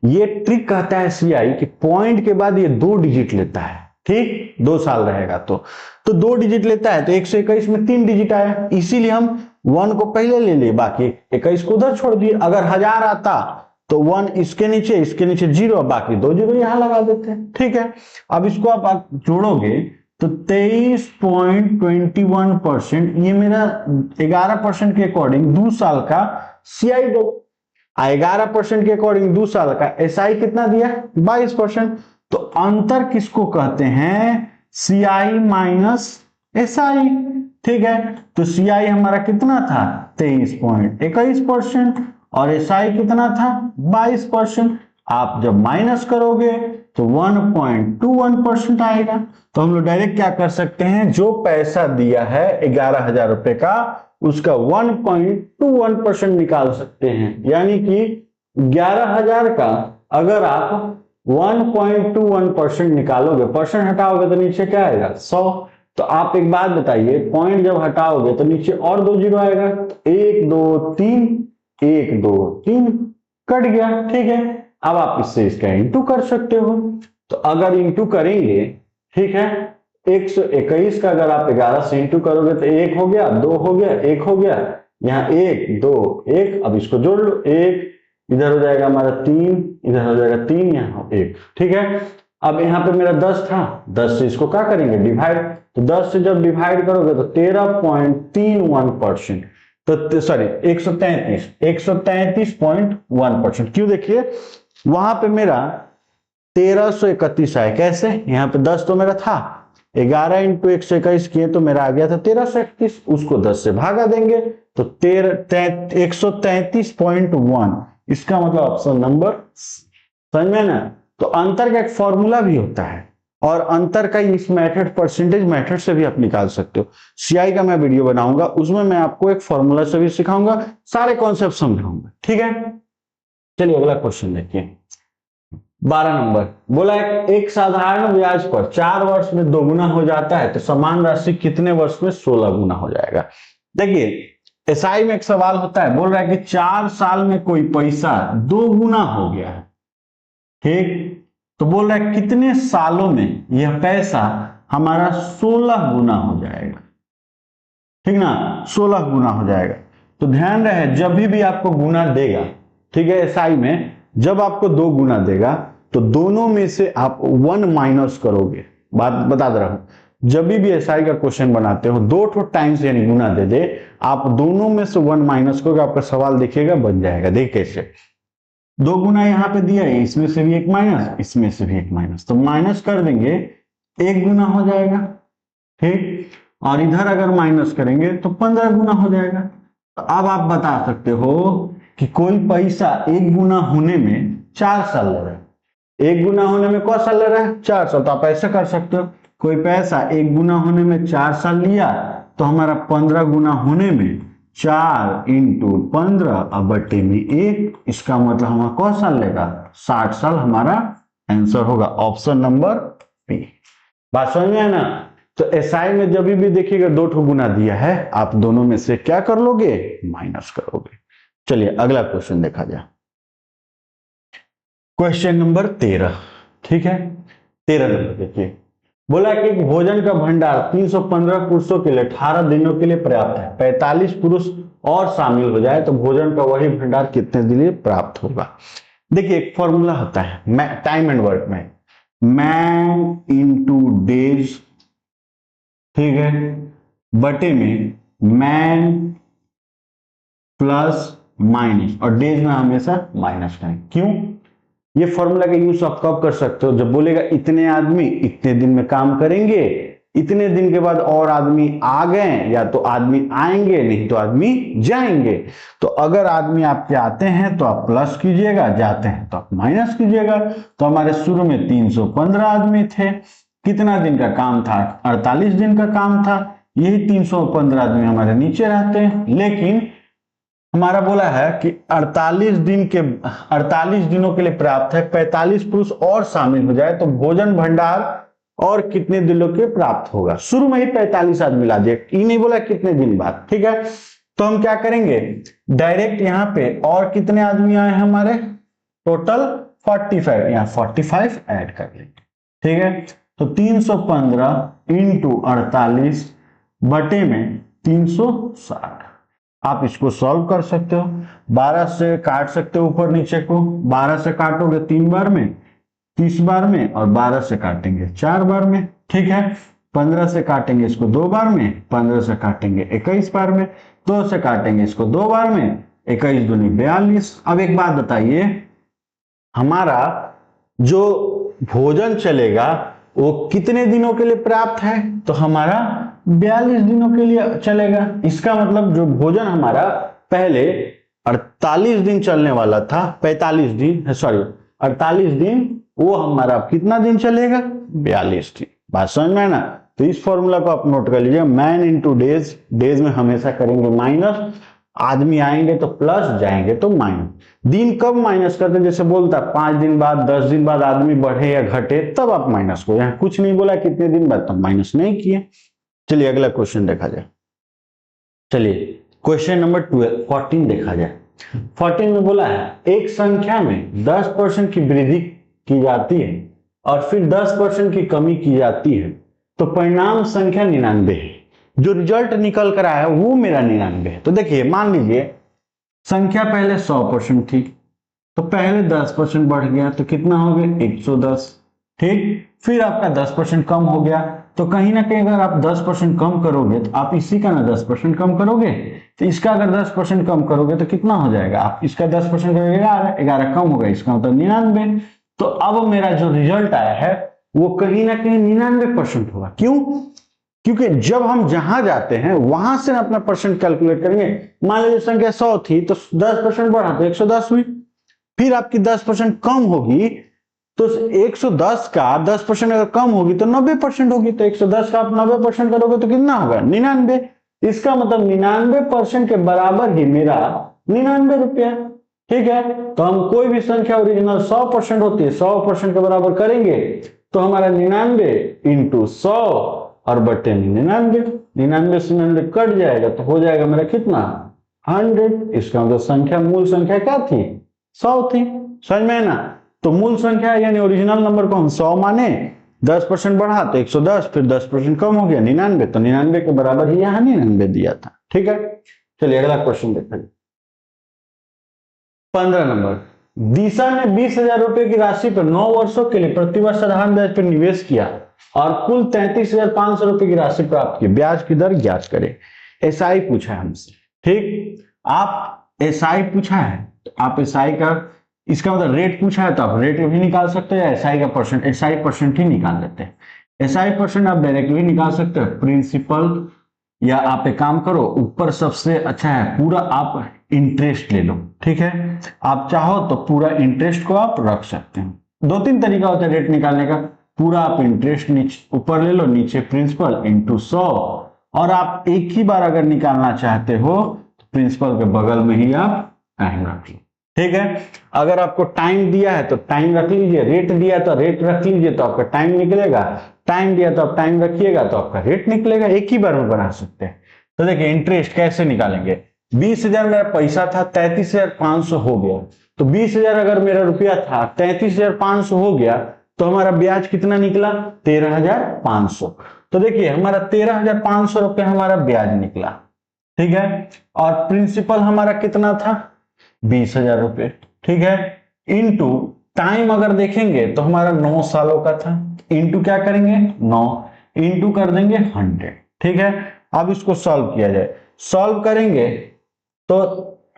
A: ये ट्रिक कहता है सीआई कि पॉइंट के बाद ये 2 डिजिट लेता है, ठीक। 2 साल रहेगा तो 2 डिजिट लेता है, तो 121 में 3 डिजिट आया, इसीलिए हम 1 को पहले ले लिए, बाकी 21 को उधर छोड़ दिए। अगर 1000 आता तो 1 इसके नीचे 0, बाकी 2 जीरो यहां लगा देते हैं, ठीक है। अब इसको आप जोड़ोगे तो 23.21%, ये मेरा 11% के अकॉर्डिंग 2 साल का सीआई दो, 11% के अकॉर्डिंग 2 साल का एसआई कितना दिया? 22%। तो अंतर किसको कहते हैं? सीआई माइनस एसआई, ठीक है। तो सीआई हमारा कितना था? 23.21% और एसआई कितना था? 22%। आप जब माइनस करोगे तो 1.21% आएगा। तो हम लोग डायरेक्ट क्या कर सकते हैं, जो पैसा दिया है 11,000 रुपए का उसका 1.21% निकाल सकते हैं। यानी कि 11,000 का अगर आप 1.21% निकालोगे, परसेंट हटाओगे तो नीचे क्या आएगा? 100। तो आप एक बात बताइए, पॉइंट जब हटाओगे तो नीचे और 2 जीरो आएगा, 1 2 3 1 2 3 कट गया, ठीक है। अब आप इससे इसका इंटू कर सकते हो। तो अगर इंटू करेंगे, ठीक है, 121 का अगर आप 11 से इंटू करोगे तो 1 हो गया, 2 हो गया, 1 हो गया, यहाँ 1 2 1, अब इसको जोड़ लो, 1 इधर हो जाएगा हमारा 3, इधर हो जाएगा 3, यहाँ 1, ठीक है। अब यहाँ पे मेरा 10 था, 10 से इसको क्या करेंगे? डिवाइड। तो 10 से जब डिवाइड करोगे तो 13.31%, तो सॉरी 133.1%। क्यों? देखिए वहां पे मेरा 1331 आया, कैसे? यहाँ पे 10 तो मेरा था, 11 इंटू 121 किए तो मेरा आ गया था 1331, उसको 10 से भागा देंगे तो 133.1। इसका मतलब ऑप्शन नंबर, समझ में ना, तो अंतर का एक फॉर्मूला भी होता है और अंतर का इस मेथड परसेंटेज मेथड से भी आप निकाल सकते हो। सीआई का मैं वीडियो बनाऊंगा, उसमें मैं आपको एक फॉर्मूला से भी सिखाऊंगा, सारे कॉन्सेप्ट समझाऊंगा, ठीक है। चलिए अगला क्वेश्चन देखिए 12 नंबर। बोला एक साधारण ब्याज पर 4 वर्ष में 2 गुना हो जाता है तो समान राशि कितने वर्ष में 16 गुना हो जाएगा। देखिए एसआई में एक सवाल होता है, बोल रहा है कि 4 साल में कोई पैसा 2 गुना हो गया है, ठीक। तो बोल रहा है कितने सालों में यह पैसा हमारा 16 गुना हो जाएगा, ठीक ना, 16 गुना हो जाएगा। तो ध्यान रहे जब भी आपको गुना देगा, ठीक है, एसआई में जब आपको 2 गुना देगा तो दोनों में से आप 1 माइनस करोगे। बात बता दे रहा हूं, जब भी एसआई का क्वेश्चन बनाते हो 2 टाइम्स यानी गुना दे दे, आप दोनों में से 1 माइनस करोगे, आपका सवाल देखिएगा बन जाएगा। देखिए कैसे, 2 गुना यहां पे दिया है, इसमें से भी 1 माइनस, इसमें से भी 1 माइनस, तो माइनस कर देंगे 1 गुना हो जाएगा, ठीक। और इधर अगर माइनस करेंगे तो 15 गुना हो जाएगा। तो अब आप बता सकते हो कि कोई पैसा 1 गुना होने में 4 साल ले रहा है, 1 गुना होने में कौन साल ले रहा है, 4 साल। तो आप ऐसा कर सकते हो, कोई पैसा 1 गुना होने में 4 साल लिया तो हमारा 15 गुना होने में 4 इंटू 15 बटे में 1, इसका मतलब हमारा कौन साल लेगा, 60 साल हमारा आंसर होगा, ऑप्शन नंबर बी। बात समझ में है ना। तो एसआई में जब भी देखिएगा 2 गुना दिया है, आप दोनों में से क्या कर लोगे, माइनस करोगे। चलिए अगला क्वेश्चन देखा जाए, क्वेश्चन नंबर 13, ठीक है। 13 नंबर देखिए, बोला कि भोजन का भंडार 315 पुरुषों के लिए 18 दिनों के लिए पर्याप्त है, 45 पुरुष और शामिल हो जाए तो भोजन का वही भंडार कितने दिन लिए प्राप्त होगा। देखिए एक फॉर्मूला होता है टाइम एंड वर्क में, मैन इंटू डेज, ठीक है, बटे में मैन प्लस माइनस, और डेज में हमेशा माइनस करें। क्यों, ये फॉर्मूला का यूज आप कब कर सकते हो, जब बोलेगा इतने आदमी इतने दिन में काम करेंगे, इतने दिन के बाद और आदमी आ गए, या तो आदमी आएंगे नहीं तो आदमी जाएंगे। तो अगर आदमी आपके आते हैं तो आप प्लस कीजिएगा, जाते हैं तो आप माइनस कीजिएगा। तो हमारे शुरू में 315 आदमी थे, कितना दिन का काम था, 48 दिन का काम था, यही 315 आदमी हमारे नीचे रहते हैं। लेकिन हमारा बोला है कि 48 दिनों के लिए प्राप्त है, 45 पुरुष और शामिल हो जाए तो भोजन भंडार और कितने दिनों के प्राप्त होगा। शुरू में ही 45 आदमी ला दिए, ये नहीं बोला कितने दिन बाद, ठीक है। तो हम क्या करेंगे, डायरेक्ट यहाँ पे और कितने आदमी आए हैं हमारे, टोटल 45, यहाँ 45 ऐड कर लेंगे, ठीक है। तो 315 इंटू 48 बटे में 360, आप इसको सॉल्व कर सकते हो, 12 से काट सकते हो ऊपर नीचे को, 12 से काटोगे 3 बार में, 30 बार में, और 12 से काटेंगे 4 बार में, ठीक है। 15 से काटेंगे इसको 2 बार में, 15 से काटेंगे 21 बार में, 2 से काटेंगे इसको 2 बार में, 21 दूनी 42। अब एक बात बताइए, हमारा जो भोजन चलेगा वो कितने दिनों के लिए प्राप्त है, तो हमारा 42 दिनों के लिए चलेगा। इसका मतलब जो भोजन हमारा पहले 48 दिन चलने वाला था, 45 दिन, सॉरी 48 दिन, वो हमारा कितना दिन चलेगा, 42 दिन। बात समझ में है ना। तो इस फॉर्मूला को आप नोट कर लीजिए, मैन इंटू डेज, डेज में हमेशा करेंगे माइनस, आदमी आएंगे तो प्लस, जाएंगे तो माइनस। दिन कब माइनस करते, जैसे बोलता 5 दिन बाद 10 दिन बाद आदमी बढ़े या घटे तब आप माइनस को, यहाँ कुछ नहीं बोला कितने दिन बाद, तब माइनस नहीं किए। चलिए अगला क्वेश्चन देखा जाए, चलिए क्वेश्चन नंबर 14 देखा जाए। 14 में बोला है एक संख्या में 10% की वृद्धि की जाती है और फिर 10% की कमी की जाती है तो परिणाम संख्या 99 है, जो रिजल्ट निकल कर आया वो मेरा 99 है। तो देखिए मान लीजिए संख्या पहले 100% थी, तो पहले 10% बढ़ गया तो कितना हो गया 110, ठीक। फिर आपका 10% कम हो गया, तो कहीं ना कहीं अगर आप 10% कम करोगे तो आप इसी का ना 10% कम करोगे, तो इसका अगर 10% कम करोगे तो कितना हो जाएगा, आप इसका 10% करोगे 11 कम होगा, इसका मतलब 99। तो अब मेरा जो रिजल्ट आया है वो कहीं ना कहीं 99% होगा। क्यों, क्योंकि जब हम जहां जाते हैं वहां से अपना परसेंट कैलकुलेट करेंगे। मान लीजिए संख्या 100 थी तो 10% बढ़ा तो 110 हुई, फिर आपकी 10% कम होगी तो 110 का 10% अगर कम होगी तो 90% होगी, तो 110 का आप 90% करोगे तो कितना होगा 99। इसका मतलब 99% के बराबर ही मेरा 99 रुपया। ठीक है, तो हम कोई भी संख्या ओरिजिनल 100% होती है 100% के बराबर करेंगे तो हमारा 99 इंटू 100 और बटे 99, 99 से 99 कट जाएगा तो हो जाएगा मेरा कितना 100। इसका मतलब संख्या मूल संख्या क्या थी 100 थी। समझ में है ना। तो मूल संख्या यानी ओरिजिनल नंबर को हम 100 माने, 10% बढ़ा तो 110, फिर 10% कम हो गया 99, तो 99 के बराबर ही यहाँ 99 दिया था। ठीक है, चलिए अगला क्वेश्चन देखिए 15 नंबर। दिशा ने 20,000 रुपए की राशि पर 9 वर्षों के लिए प्रतिवर्ष साधारण ब्याज पर निवेश किया और कुल 33,500 रुपए की राशि प्राप्त की। ब्याज की दर ज्ञात करें। एसआई पूछा है हमसे। ठीक, आप एसआई पूछा है तो आप एसआई का इसका मतलब रेट पूछा है तो आप रेट भी निकाल सकते हैं, एसआई का परसेंट एसआई परसेंट ही निकाल लेते हैं। एसआई परसेंट आप डायरेक्ट भी निकाल सकते हैं प्रिंसिपल, या आप एक काम करो ऊपर सबसे अच्छा है पूरा आप इंटरेस्ट ले लो। ठीक है, आप चाहो तो पूरा इंटरेस्ट को आप रख सकते हैं। 2-3 तरीका होता है रेट निकालने का। पूरा आप इंटरेस्ट नीचे ऊपर ले लो, नीचे प्रिंसिपल इंटू 100, और आप एक ही बार अगर निकालना चाहते हो तो प्रिंसिपल के बगल में ही आप टाइम रख लो। ठीक है, अगर आपको टाइम दिया है तो टाइम रख लीजिए, रेट दिया तो रेट रख लीजिए तो आपका टाइम निकलेगा, टाइम दिया तो आप टाइम रखिएगा तो आपका रेट निकलेगा। एक ही बार में बना सकते हैं। तो देखिए इंटरेस्ट कैसे निकालेंगे। 20,000 मेरा पैसा था, 33,500 हो गया, तो 20,000 अगर मेरा रुपया था 33,500 हो गया तो हमारा ब्याज कितना निकला 13,500। तो देखिए हमारा 13,500 रुपया हमारा ब्याज निकला। ठीक है, और प्रिंसिपल हमारा कितना था 20,000 रुपये। ठीक है, इनटू टाइम अगर देखेंगे तो हमारा 9 सालों का था, इनटू क्या करेंगे 9 इनटू कर देंगे 100। ठीक है, अब इसको सॉल्व किया जाए। सॉल्व करेंगे तो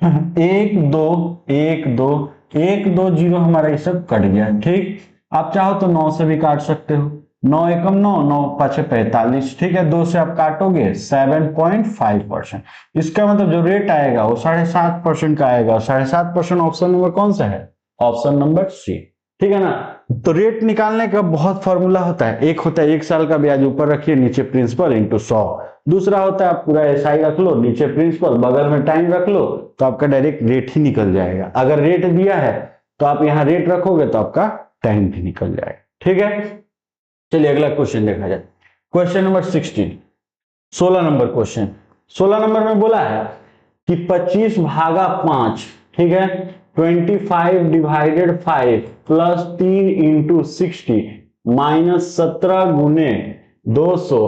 A: 1 2 1 2 1 2 0 हमारा ये सब कट गया। ठीक, आप चाहो तो 9 से भी काट सकते हो, 9 एकम 9 9 पाँच 45। ठीक है, 2 से आप काटोगे 7.5%। इसका मतलब जो रेट आएगा वो 7.5% का आएगा। 7.5% ऑप्शन नंबर कौन सा है ऑप्शन नंबर सी। ठीक है ना। तो रेट निकालने का बहुत फॉर्मूला होता है। एक होता है 1 साल का ब्याज ऊपर रखिए नीचे प्रिंसिपल इंटू 100। दूसरा होता है आप पूरा एसआई रख लो नीचे प्रिंसिपल बगल में टाइम रख लो तो आपका डायरेक्ट रेट ही निकल जाएगा। अगर रेट दिया है तो आप यहाँ रेट रखोगे तो आपका टाइम भी निकल जाएगा। ठीक है, चलिए अगला क्वेश्चन देखा जाए। Question number 16, 16 number question. 16 number में बोला है कि 25 भागा 5, ठीक है, 25 डिवाइडेड 5 प्लस 3 इंटू 60 माइनस 17 गुने 200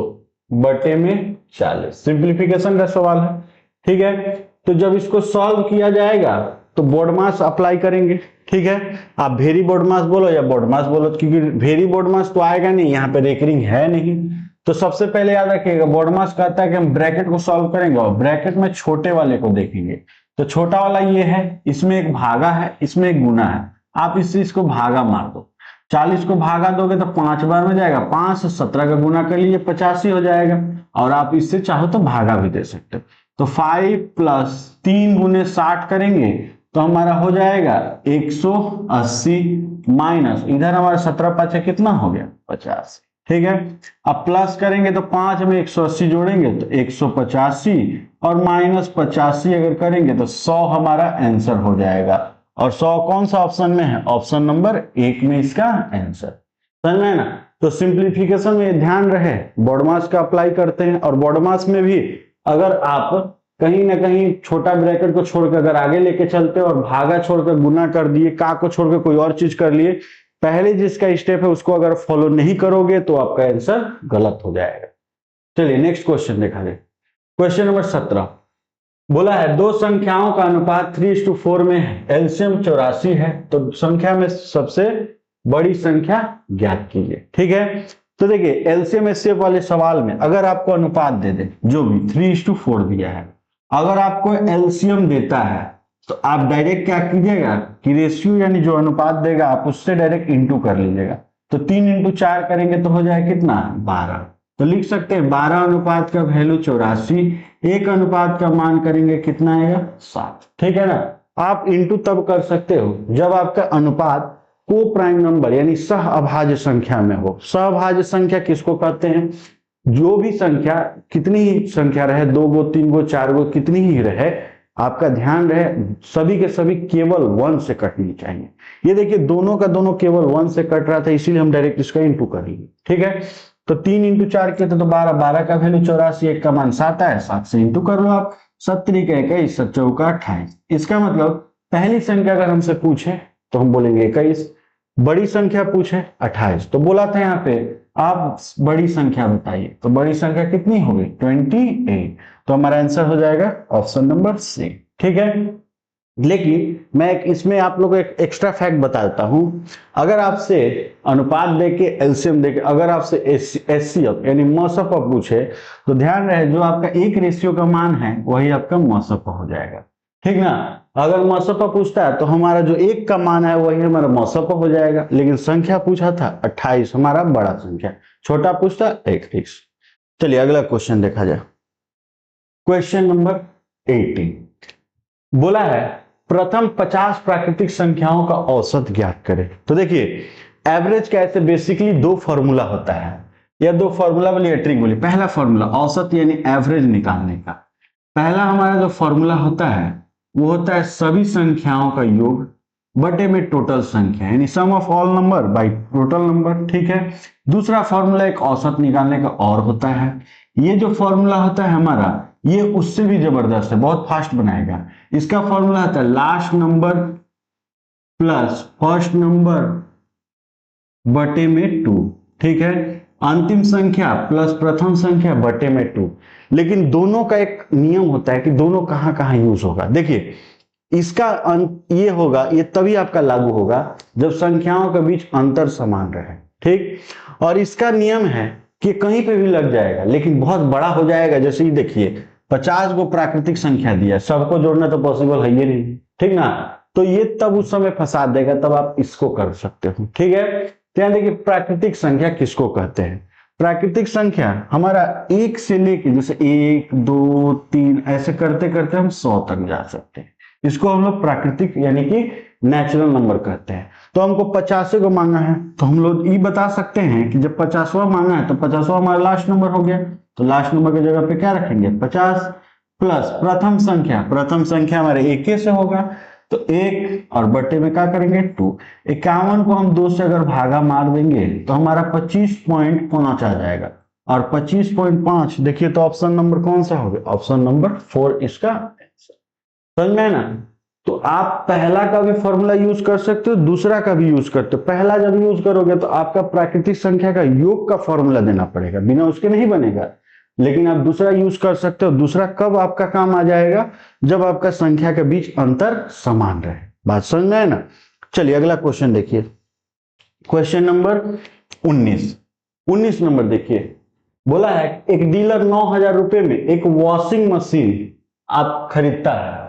A: बटे में 40। सिंप्लीफिकेशन का सवाल है। ठीक है, तो जब इसको सॉल्व किया जाएगा तो बोर्डमास अप्लाई करेंगे। ठीक है, आप वेरी बोर्डमास बोलो या बोर्डमास बोलो, क्योंकि वेरी बोर्डमास तो आएगा नहीं, यहाँ पे रेकरिंग है नहीं। तो सबसे पहले याद रखिएगा बोर्डमास कहता है कि हम ब्रैकेट को सॉल्व करेंगे और ब्रैकेट में छोटे वाले को देखेंगे। तो छोटा वाला ये है, इसमें एक भागा है, इसमें एक गुना है। आप इस चीज को भागा मार दो, 40 को भागा दोगे तो 5 बार में जाएगा, 5 से 17 का गुना कर लीजिए 85 हो जाएगा। और आप इससे चाहो तो भागा भी दे सकते हो। तो 5 प्लस 3 गुने 60 करेंगे तो हमारा हो जाएगा 180 माइनस इधर हमारा 17 पाँच कितना हो गया 50। ठीक है, अब प्लस करेंगे तो 5 में 180 जोड़ेंगे तो 185 और माइनस 85 अगर करेंगे तो 100 हमारा आंसर हो जाएगा। और 100 कौन सा ऑप्शन में है ऑप्शन नंबर 1 में इसका आंसर। समझ में ना। तो सिंप्लीफिकेशन में ध्यान रहे बोर्डमास का अप्लाई करते हैं। और बोर्डमास में भी अगर आप कहीं ना कहीं छोटा ब्रैकेट को छोड़कर अगर आगे लेके चलते और भागा छोड़कर गुना कर दिए, का को छोड़कर कोई और चीज कर लिए, पहले जिसका स्टेप है उसको अगर फॉलो नहीं करोगे तो आपका आंसर गलत हो जाएगा। चलिए नेक्स्ट क्वेश्चन देखा जाए। क्वेश्चन नंबर 17 बोला है दो संख्याओं का अनुपात 3:4 में एलसीएम 84 है, तो संख्या में सबसे बड़ी संख्या ज्ञात कीजिए। ठीक है, तो देखिए एलसीएम एचसीएफ वाले सवाल में अगर आपको अनुपात दे दे जो भी 3:4 दिया है, अगर आपको एलसीएम देता है तो आप डायरेक्ट क्या कीजिएगा कि रेशियो यानी जो अनुपात देगा आप उससे डायरेक्ट इंटू कर लीजिएगा। तो 3 × 4 करेंगे तो हो जाए कितना 12। तो लिख सकते हैं 12 अनुपात का वैल्यू 84, 1 अनुपात का मान करेंगे कितना आएगा 7। ठीक है ना। आप इंटू तब कर सकते हो जब आपका अनुपात को प्राइम नंबर यानी सह अभाज्य संख्या में हो। सहअभाज्य संख्या किसको कहते हैं? जो भी संख्या, कितनी ही संख्या रहे, 2 गो 3 गो 4 गो कितनी ही रहे, आपका ध्यान रहे सभी के सभी केवल 1 से कटनी चाहिए। ये देखिए दोनों का दोनों केवल 1 से कट रहा था, इसीलिए हम डायरेक्ट इसका इंटू करेंगे। ठीक है, तो 3 इंटू 4 किया तो 12, 12 का वैल्यू 84, 1 का मान 7 है, 7 से इंटू कर लो आप, 7 3 का 21, 7 चौका 28। इसका मतलब पहली संख्या अगर हमसे पूछे तो हम बोलेंगे 21, बड़ी संख्या पूछे 28, तो बोला था यहाँ पे आप बड़ी संख्या बताइए, तो बड़ी संख्या कितनी होगी? 28। तो हमारा आंसर हो जाएगा ऑप्शन नंबर सी। ठीक है, लेकिन मैं इसमें आप लोगों को एक एक्स्ट्रा फैक्ट बताता हूं। अगर आपसे अनुपात देके, एलसीएम देके, अगर आपसे एचसीएफ यानी मॉसअप पूछे तो ध्यान रहे जो आपका एक रेशियो का मान है वही आपका मॉसअप हो जाएगा। ठीक ना, अगर मॉसअप पूछता है तो हमारा जो एक का मान है वही हमारा मॉसअप हो जाएगा, लेकिन संख्या पूछा था 28, हमारा बड़ा संख्या, छोटा पूछता 21। चलिए अगला क्वेश्चन देखा जाए। क्वेश्चन नंबर 18 बोला है प्रथम 50 प्राकृतिक संख्याओं का औसत ज्ञात करें। तो देखिए एवरेज का ऐसे बेसिकली दो फॉर्मूला होता है, या दो फॉर्मूला बोलिए, ट्रिक बोलिए। पहला फॉर्मूला औसत यानी एवरेज निकालने का, पहला हमारा जो फॉर्मूला होता है वो होता है सभी संख्याओं का योग बटे में टोटल संख्या, यानी sum of all number by total number. ठीक है, दूसरा फॉर्मूला एक औसत निकालने का और होता है। ये जो फॉर्मूला होता है हमारा, ये उससे भी जबरदस्त है, बहुत फास्ट बनाएगा। इसका फॉर्मूला होता है last number plus first number बटे में 2। ठीक है, अंतिम संख्या प्लस प्रथम संख्या बटे में 2। लेकिन दोनों का एक नियम होता है कि दोनों कहां कहां यूज होगा। देखिए इसका ये होगा, ये तभी आपका लागू होगा जब संख्याओं के बीच अंतर समान रहे। ठीक, और इसका नियम है कि कहीं पे भी लग जाएगा लेकिन बहुत बड़ा हो जाएगा। जैसे ही देखिए 50 को प्राकृतिक संख्या दिया, सबको जोड़ना तो पॉसिबल है ही नहीं। ठीक ना, तो ये तब उस समय फंसा देगा, तब आप इसको कर सकते हो। ठीक है, तो देखिए प्राकृतिक संख्या किसको कहते हैं? प्राकृतिक संख्या हमारा 1 से लेके, जैसे 1 2 3 ऐसे करते करते हम 100 तक जा सकते हैं। इसको हम लोग प्राकृतिक यानी कि नेचुरल नंबर कहते हैं। तो हमको 50 को मांगा है, तो हम लोग ये बता सकते हैं कि जब 50वां मांगा है तो 50वां हमारा लास्ट नंबर हो गया, तो लास्ट नंबर की जगह पे क्या रखेंगे? 50 प्लस प्रथम संख्या हमारे 1 से होगा, तो 1 और बटे में क्या करेंगे? 2। 51 को हम 2 से अगर भागा मार देंगे तो हमारा 25.5 आ जाएगा, और 25.5 देखिए तो ऑप्शन नंबर कौन सा हो गया? ऑप्शन नंबर 4 इसका आंसर। समझ में ना? तो आप पहला का भी फॉर्मूला यूज कर सकते हो, दूसरा का भी यूज करते हो। पहला जब यूज करोगे तो आपका प्राकृतिक संख्या का योग का फॉर्मूला देना पड़ेगा, बिना उसके नहीं बनेगा। लेकिन आप दूसरा यूज कर सकते हो। दूसरा कब आपका काम आ जाएगा? जब आपका संख्या के बीच अंतर समान रहे। बात समझ में है ना? चलिए अगला क्वेश्चन देखिए, क्वेश्चन नंबर 19 नंबर देखिए। बोला है एक डीलर 9,000 रुपए में एक वॉशिंग मशीन आप खरीदता है,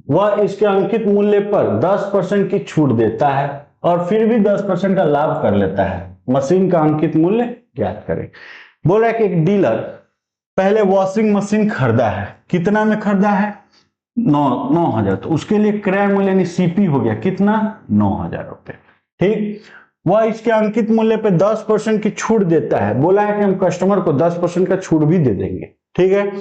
A: वह इसके अंकित मूल्य पर 10% की छूट देता है और फिर भी 10% का लाभ कर लेता है। मशीन का अंकित मूल्य ज्ञात करें। बोला है कि एक डीलर पहले वॉशिंग मशीन खरीदा है, कितना में खरीदा है? 9,000। तो उसके लिए क्रय मूल्य यानी सीपी हो गया कितना? 9,000 रुपए। ठीक, वह इसके अंकित मूल्य पे 10% की छूट देता है। बोला है कि हम कस्टमर को 10% का छूट भी दे देंगे। ठीक है,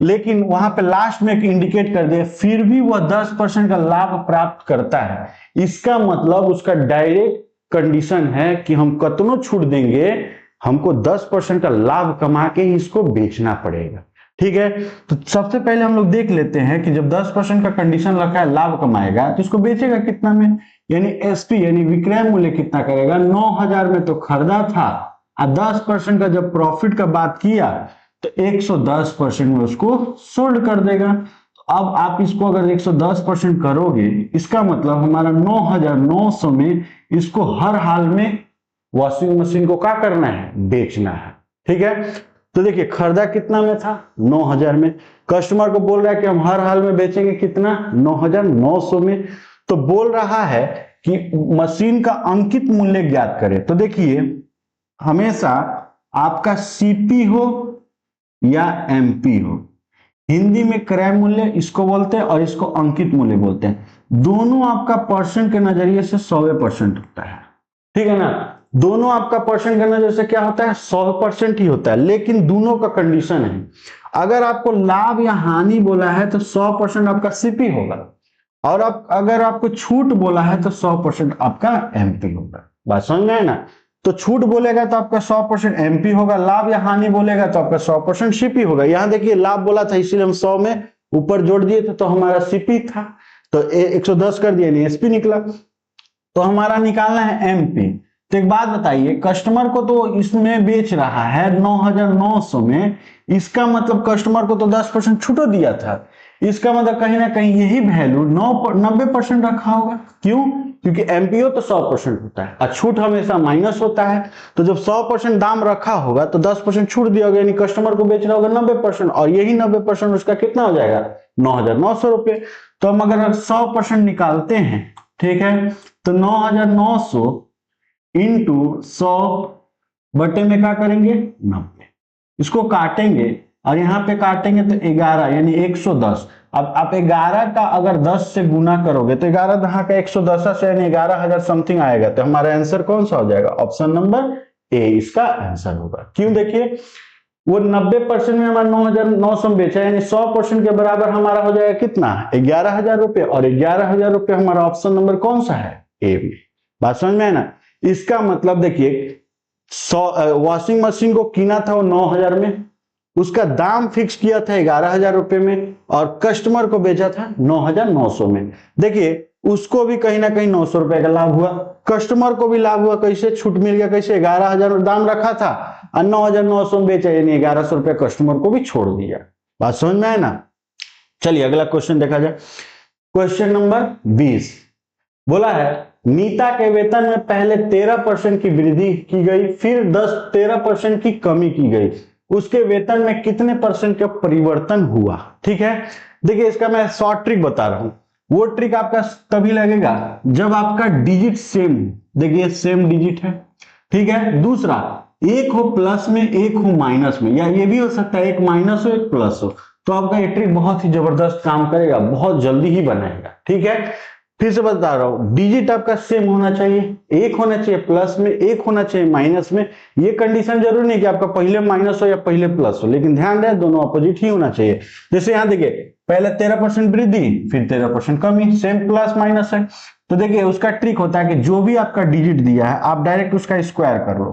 A: लेकिन वहां पे लास्ट में इंडिकेट कर दे फिर भी वह 10% का लाभ प्राप्त करता है। इसका मतलब उसका डायरेक्ट कंडीशन है कि हम कतनो छूट देंगे, हमको 10% का लाभ कमा के इसको बेचना पड़ेगा। ठीक है, तो सबसे पहले हम लोग देख लेते हैं कि जब 10% का कंडीशन रखा है लाभ कमाएगा तो इसको बेचेगा कितना में, यानी एसपी यानी विक्रय मूल्य कितना करेगा? 9,000 में तो खरीदा था, और 10% का जब प्रॉफिट का बात किया तो 110% में उसको सोल्ड कर देगा। तो अब आप इसको अगर 110% करोगे, इसका मतलब हमारा 9,900 में इसको हर हाल में वॉशिंग मशीन को क्या करना है? बेचना है। ठीक है, तो देखिए खरीदा कितना में था? 9,000 में। कस्टमर को बोल रहा है कि हम हर हाल में बेचेंगे कितना? 9,900 में। तो बोल रहा है कि मशीन का अंकित मूल्य ज्ञात करें। तो देखिए हमेशा आपका सीपी हो या एमपी हो, हिंदी में क्रय मूल्य इसको बोलते हैं और इसको अंकित मूल्य बोलते हैं। दोनों आपका परसेंट के नजरिए से 100% होता है। ठीक है ना। दोनों आपका परसेंट करना जैसे क्या होता है 100% ही होता है, लेकिन दोनों का कंडीशन है, अगर आपको लाभ या हानि बोला है तो 100% आपका सीपी होगा, और अगर आपको छूट बोला है तो 100% आपका एमपी होगा। बात समझ में है ना। तो छूट बोलेगा तो आपका 100% एमपी होगा, लाभ या हानि बोलेगा तो आपका 100% सीपी होगा। यहां देखिए लाभ बोला था इसीलिए हम 100 में ऊपर जोड़ दिए थे, तो हमारा सीपी था, तो 110 कर दिया, एसपी निकला। तो हमारा निकालना है एमपी। तो एक बात बताइए, कस्टमर को तो इसमें बेच रहा है 9,900 में, इसका मतलब कस्टमर को तो 10% छूट दिया था, इसका मतलब कहीं ना कहीं यही वैल्यू 90% रखा होगा। क्यों? क्योंकि एमपीओ तो 100% होता है और छूट हमेशा माइनस होता है। तो जब 100% दाम रखा होगा तो 10% छूट दिया होगा, यानी कस्टमर को बेच रहा होगा 90%, और यही 90% उसका कितना हो जाएगा 9,900 रुपये। तो हम अगर 100% निकालते हैं, ठीक है, तो 9,900 इंटू 100 बटे में क्या करेंगे 90, इसको काटेंगे और यहाँ पे काटेंगे तो 11 यानी 110। अब आप 11 का अगर 10 से गुना करोगे तो 11 दहा का 110 से यानी 11,000 समथिंग आएगा। तो हमारा आंसर कौन सा हो जाएगा? ऑप्शन नंबर ए इसका आंसर होगा। क्यों? देखिए वो 90% में हमारा 9,900 बेचा, यानी 100% के बराबर हमारा हो जाएगा कितना 11,000 रुपये, और 11,000 रुपये हमारा ऑप्शन नंबर कौन सा है? ए में। बात समझ में है ना। इसका मतलब देखिए वॉशिंग मशीन को कीना था वो 9,000 में, उसका दाम फिक्स किया था 11,000 रुपए में, और कस्टमर को बेचा था 9,900 में। देखिए उसको भी कहीं ना कहीं 900 रुपए का लाभ हुआ, कस्टमर को भी लाभ हुआ। कैसे? छूट मिल गया। कैसे? 11,000 दाम रखा था और 9,900 में बेचा, यानी 1,100 रुपए कस्टमर को भी छोड़ दिया। बात समझ में है ना। चलिए अगला क्वेश्चन देखा जाए। क्वेश्चन नंबर 20 बोला है नीता के वेतन में पहले 13% की वृद्धि की गई, फिर 13% की कमी की गई, उसके वेतन में कितने परसेंट का परिवर्तन हुआ? ठीक है, देखिए इसका मैं शॉर्ट ट्रिक बता रहा हूं। वो ट्रिक आपका तभी लगेगा जब आपका डिजिट सेम, देखिए सेम डिजिट है, ठीक है। दूसरा, एक हो प्लस में एक हो माइनस में, या ये भी हो सकता है एक माइनस हो एक प्लस हो, तो आपका ये ट्रिक बहुत ही जबरदस्त काम करेगा, बहुत जल्दी ही बनाएगा। ठीक है, फिर से बता रहा हूं, डिजिट आपका सेम होना चाहिए, एक होना चाहिए प्लस में, एक होना चाहिए माइनस में। ये कंडीशन जरूरी नहीं कि आपका पहले माइनस हो या पहले प्लस हो, लेकिन ध्यान रहे दोनों अपोजिट ही होना चाहिए। जैसे यहां देखिए पहले 13% वृद्धि फिर 13% कमी, सेम प्लस माइनस है। तो देखिए उसका ट्रिक होता है कि जो भी आपका डिजिट दिया है आप डायरेक्ट उसका स्क्वायर कर लो।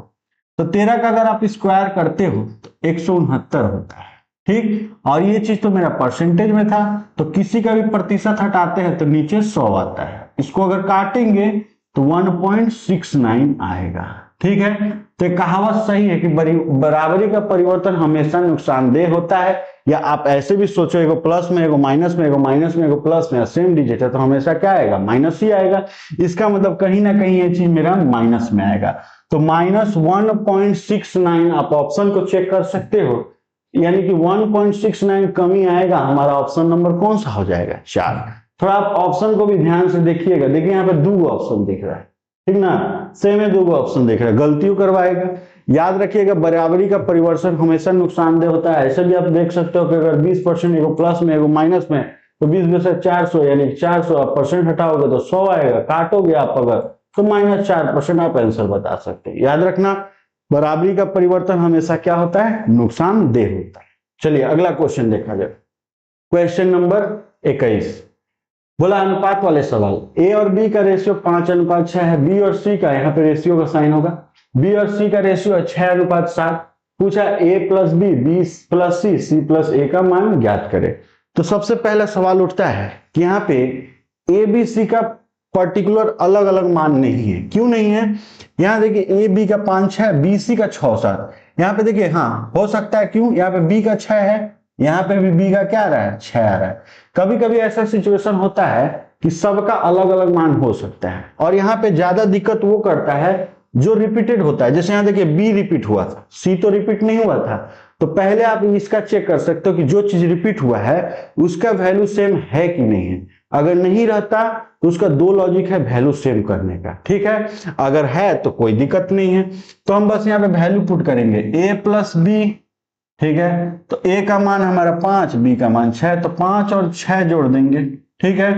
A: तो 13 का अगर आप स्क्वायर करते हो तो 169 होता है। ठीक, और ये चीज तो मेरा परसेंटेज में था, तो किसी का भी प्रतिशत हटाते हैं तो नीचे 100 आता है, इसको अगर काटेंगे तो 1.69 आएगा। ठीक है, तो कहावत सही है कि बराबरी का परिवर्तन हमेशा नुकसानदेह होता है, या आप ऐसे भी सोचो एगो प्लस में एगो माइनस में, एगो माइनस में एगो प्लस में, सेम डिजिट है तो हमेशा क्या आएगा? माइनस ही आएगा। इसका मतलब कहीं ना कहीं ये चीज मेरा माइनस में आएगा। तो माइनस 1.69 आप ऑप्शन को चेक कर सकते हो, यानी कि 1.69 कमी आएगा। हमारा ऑप्शन नंबर कौन सा हो जाएगा? 4। थोड़ा आप ऑप्शन को भी ध्यान से देखिएगा, देखिए यहाँ पे 2 ऑप्शन दिख रहा है, ठीक ना, सेम है 2 ऑप्शन दिख रहा है, गलतियों करवाएगा। याद रखिएगा बराबरी का परिवर्तन हमेशा नुकसानदेह होता है। ऐसे भी आप देख सकते हो कि अगर 20% एगो प्लस में एगो माइनस में, तो 20 में से 400 यानी 400 आप परसेंट हटाओगे तो 100 आएगा, काटोगे आप अगर तो -4% आप आंसर बता सकते हैं। याद रखना बराबरी का परिवर्तन हमेशा क्या होता है? नुकसानदेह होता है। चलिए अगला क्वेश्चन देखा जाए। क्वेश्चन नंबर 21 बोला अनुपात वाले सवाल, ए और बी का रेशियो 5:6 है, बी और सी का, यहाँ पे रेशियो का साइन होगा, बी और सी का रेशियो है 6:7। पूछा ए प्लस बी, बी प्लस सी, सी प्लस ए का मान ज्ञात करे। तो सबसे पहला सवाल उठता है कि यहाँ पे ए बी सी का पर्टिकुलर अलग अलग मान नहीं है। क्यों नहीं है? यहाँ देखिए ए बी का 5-6, बी सी का 6-7। यहाँ पे देखिए हाँ हो सकता है, क्यों? यहाँ पे बी का 6 है, यहाँ पे भी बी का क्या आ रहा है? 6 आ रहा है। कभी कभी ऐसा सिचुएशन होता है कि सबका अलग अलग मान हो सकता है, और यहाँ पे ज्यादा दिक्कत वो करता है जो रिपीटेड होता है। जैसे यहाँ देखिए बी रिपीट हुआ था, सी तो रिपीट नहीं हुआ था। तो पहले आप इसका चेक कर सकते हो कि जो चीज रिपीट हुआ है उसका वैल्यू सेम है कि नहीं है। अगर नहीं रहता तो उसका 2 लॉजिक है वैल्यू सेम करने का। ठीक है, अगर है तो कोई दिक्कत नहीं है। तो हम बस यहाँ पे वैल्यू पुट करेंगे ए प्लस बी। ठीक है, तो ए का मान हमारा 5, बी का मान 6, तो 5 और 6 जोड़ देंगे। ठीक है,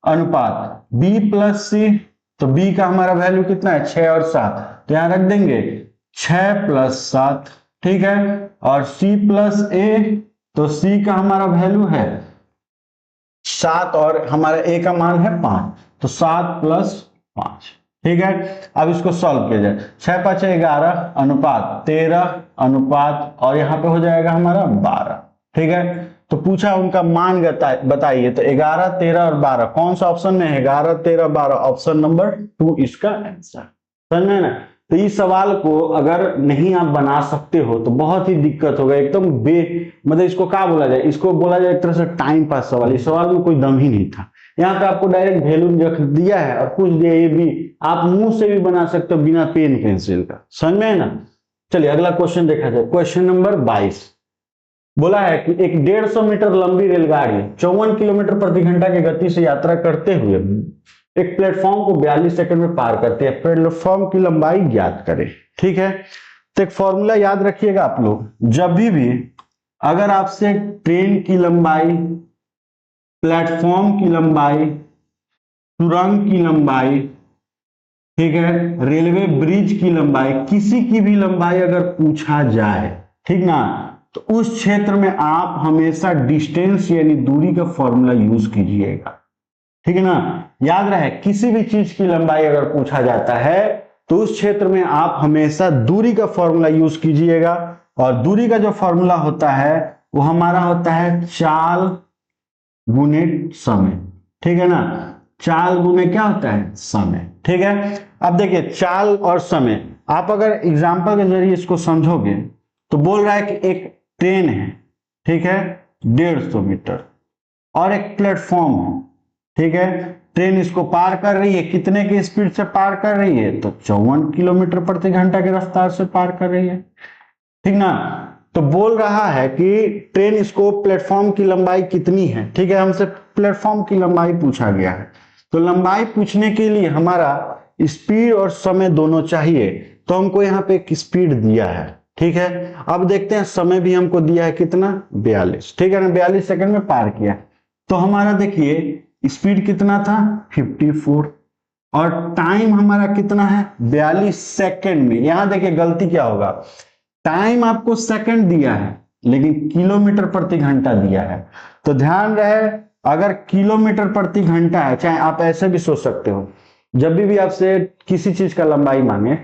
A: अनुपात बी प्लस सी, तो b का हमारा वैल्यू कितना है 6 और 7, तो यहां रख देंगे 6 + 7, ठीक है। और c + a, तो c का हमारा वैल्यू है 7 और हमारा a का मान है 5, तो 7 + 5, ठीक है। अब इसको सॉल्व किया जाए, 6 × 5 = 11 अनुपात 13 अनुपात और यहाँ पे हो जाएगा हमारा 12, ठीक है। तो पूछा उनका मान बताइए, तो 11, 13 और 12 कौन सा ऑप्शन में है? 11, 13, 12, ऑप्शन नंबर 2 इसका आंसर। समझ में ना? तो इस सवाल को अगर नहीं आप बना सकते हो तो बहुत ही दिक्कत होगा, एकदम मतलब इसको क्या बोला जाए, इसको बोला जाए एक तरह से टाइम पास सवाल। इस सवाल में कोई दम ही नहीं था। यहाँ पे आपको डायरेक्ट वैल्यू रख दिया है और पूछ दिया ये भी, आप मुंह से भी बना सकते हो बिना पेन पेंसिल का। समझ में है ना? चलिए अगला क्वेश्चन देखा जाए। क्वेश्चन नंबर 22 बोला है कि एक 150 मीटर लंबी रेलगाड़ी 54 किलोमीटर प्रति घंटा की गति से यात्रा करते हुए एक प्लेटफॉर्म को 42 सेकंड में पार करती है। प्लेटफॉर्म की लंबाई ज्ञात करें, ठीक है। तो एक फॉर्मूला याद रखिएगा आप लोग, जब भी अगर आपसे ट्रेन की लंबाई, प्लेटफॉर्म की लंबाई, सुरंग की लंबाई, ठीक है, रेलवे ब्रिज की लंबाई, किसी की भी लंबाई अगर पूछा जाए, ठीक ना, तो उस क्षेत्र में आप हमेशा डिस्टेंस यानी दूरी का फॉर्मूला यूज कीजिएगा, ठीक है ना। याद रहे किसी भी चीज की लंबाई अगर पूछा जाता है तो उस क्षेत्र में आप हमेशा दूरी का फॉर्मूला यूज कीजिएगा। और दूरी का जो फॉर्मूला होता है वो हमारा होता है चाल गुने समय, ठीक है ना। चाल गुने क्या होता है? समय, ठीक है। अब देखिए चाल और समय, आप अगर एग्जांपल के जरिए इसको समझोगे तो बोल रहा है कि एक ट्रेन है, ठीक है, 150 मीटर और एक प्लेटफॉर्म है, ठीक है। ट्रेन इसको पार कर रही है, कितने की स्पीड से पार कर रही है? तो 54 किलोमीटर प्रति घंटा की रफ्तार से पार कर रही है, ठीक ना। तो बोल रहा है कि ट्रेन इसको प्लेटफॉर्म की लंबाई कितनी है, ठीक है, हमसे प्लेटफॉर्म की लंबाई पूछा गया है। तो लंबाई पूछने के लिए हमारा स्पीड और समय दोनों चाहिए, तो हमको यहाँ पे एक स्पीड दिया है, ठीक है। अब देखते हैं समय भी हमको दिया है कितना? 42, ठीक है ना, 42 सेकंड में पार किया। तो हमारा देखिए स्पीड कितना था? 54 और टाइम हमारा कितना है? 42 सेकंड में। यहां देखिए गलती क्या होगा, टाइम आपको सेकंड दिया है लेकिन किलोमीटर प्रति घंटा दिया है। तो ध्यान रहे अगर किलोमीटर प्रति घंटा है, चाहे आप ऐसे भी सोच सकते हो, जब भी आपसे किसी चीज का लंबाई मांगे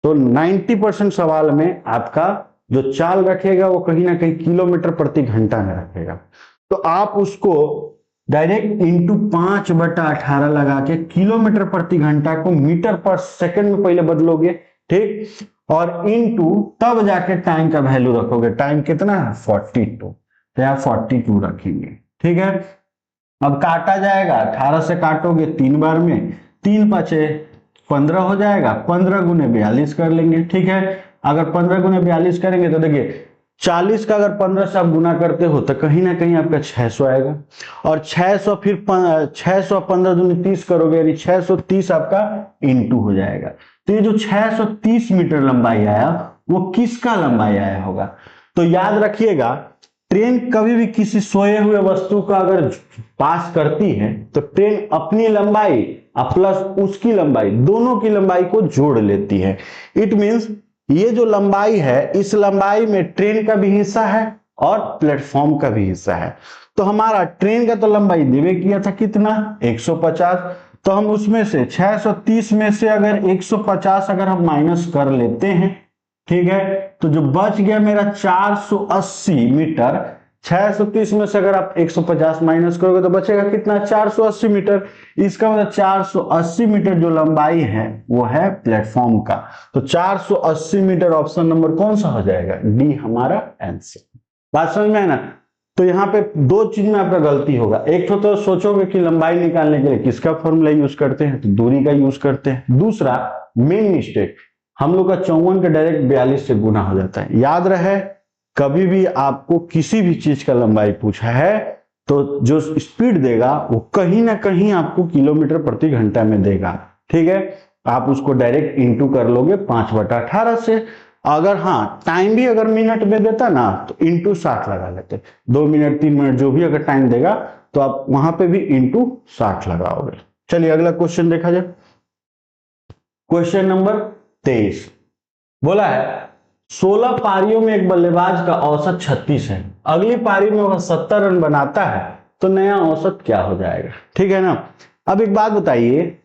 A: तो 90% सवाल में आपका जो चाल रखेगा वो कहीं ना कहीं किलोमीटर प्रति घंटा में रखेगा। तो आप उसको डायरेक्ट इंटू 5/18 लगा के किलोमीटर प्रति घंटा को मीटर पर सेकंड में पहले बदलोगे, ठीक, और इंटू तब जाके टाइम का वैल्यू रखोगे। टाइम कितना है? 42, तो यहाँ 42 रखेंगे, ठीक है। अब काटा जाएगा, 18 से काटोगे 3 बार में, 3 × 5 = 15 हो जाएगा, 15 × 42 कर लेंगे, ठीक है। अगर 15 × 42 करेंगे तो देखिए 40 का अगर 15 से आप गुना करते हो तो कहीं ना कहीं आपका 600 आएगा, और 600 फिर 600 15 दूनी 30 करोगे यानी 630 आपका इंटू हो जाएगा। तो ये जो 630 मीटर लंबाई आया वो किसका लंबाई आया होगा? तो याद रखिएगा ट्रेन कभी भी किसी सोए हुए वस्तु का अगर पास करती है तो ट्रेन अपनी लंबाई प्लस उसकी लंबाई, दोनों की लंबाई को जोड़ लेती है। इट मींस ये जो लंबाई है इस लंबाई में ट्रेन का भी हिस्सा है और प्लेटफॉर्म का भी हिस्सा है। तो हमारा ट्रेन का तो लंबाई देवे किया था कितना? 150। तो हम उसमें से 630 में से अगर 150 अगर हम माइनस कर लेते हैं, ठीक है, तो जो बच गया मेरा 480 मीटर, 630 में से अगर आप 150 माइनस करोगे तो बचेगा कितना? 480 मीटर। इसका मतलब 480 मीटर जो लंबाई है वो है प्लेटफॉर्म का। तो 480 मीटर ऑप्शन नंबर कौन सा हो जाएगा? डी हमारा आंसर। बात समझ में है ना? तो यहाँ पे दो चीज में आपका गलती होगा। एक तो सोचोगे कि लंबाई निकालने के लिए किसका फॉर्मूला यूज करते हैं, तो दूरी का यूज करते हैं। दूसरा मेन मिस्टेक, हम लोग का 54 का डायरेक्ट 42 से गुना हो जाता है। याद रहे कभी भी आपको किसी भी चीज का लंबाई पूछा है तो जो स्पीड देगा वो कहीं ना कहीं आपको किलोमीटर प्रति घंटा में देगा, ठीक है। आप उसको डायरेक्ट इंटू कर लोगे 5/18 से। अगर हाँ टाइम भी अगर मिनट में देता ना तो इंटू 60 लगा लेते, 2 मिनट 3 मिनट जो भी अगर टाइम देगा तो आप वहां पे भी इंटू 60 लगाओगे। चलिए अगला क्वेश्चन देखा जाए। क्वेश्चन नंबर 23 बोला है 16 पारियों में एक बल्लेबाज का औसत 36 है, अगली पारी में वह 70 रन बनाता है तो नया औसत क्या हो जाएगा। ठीक है ना। अब एक बात बताइए,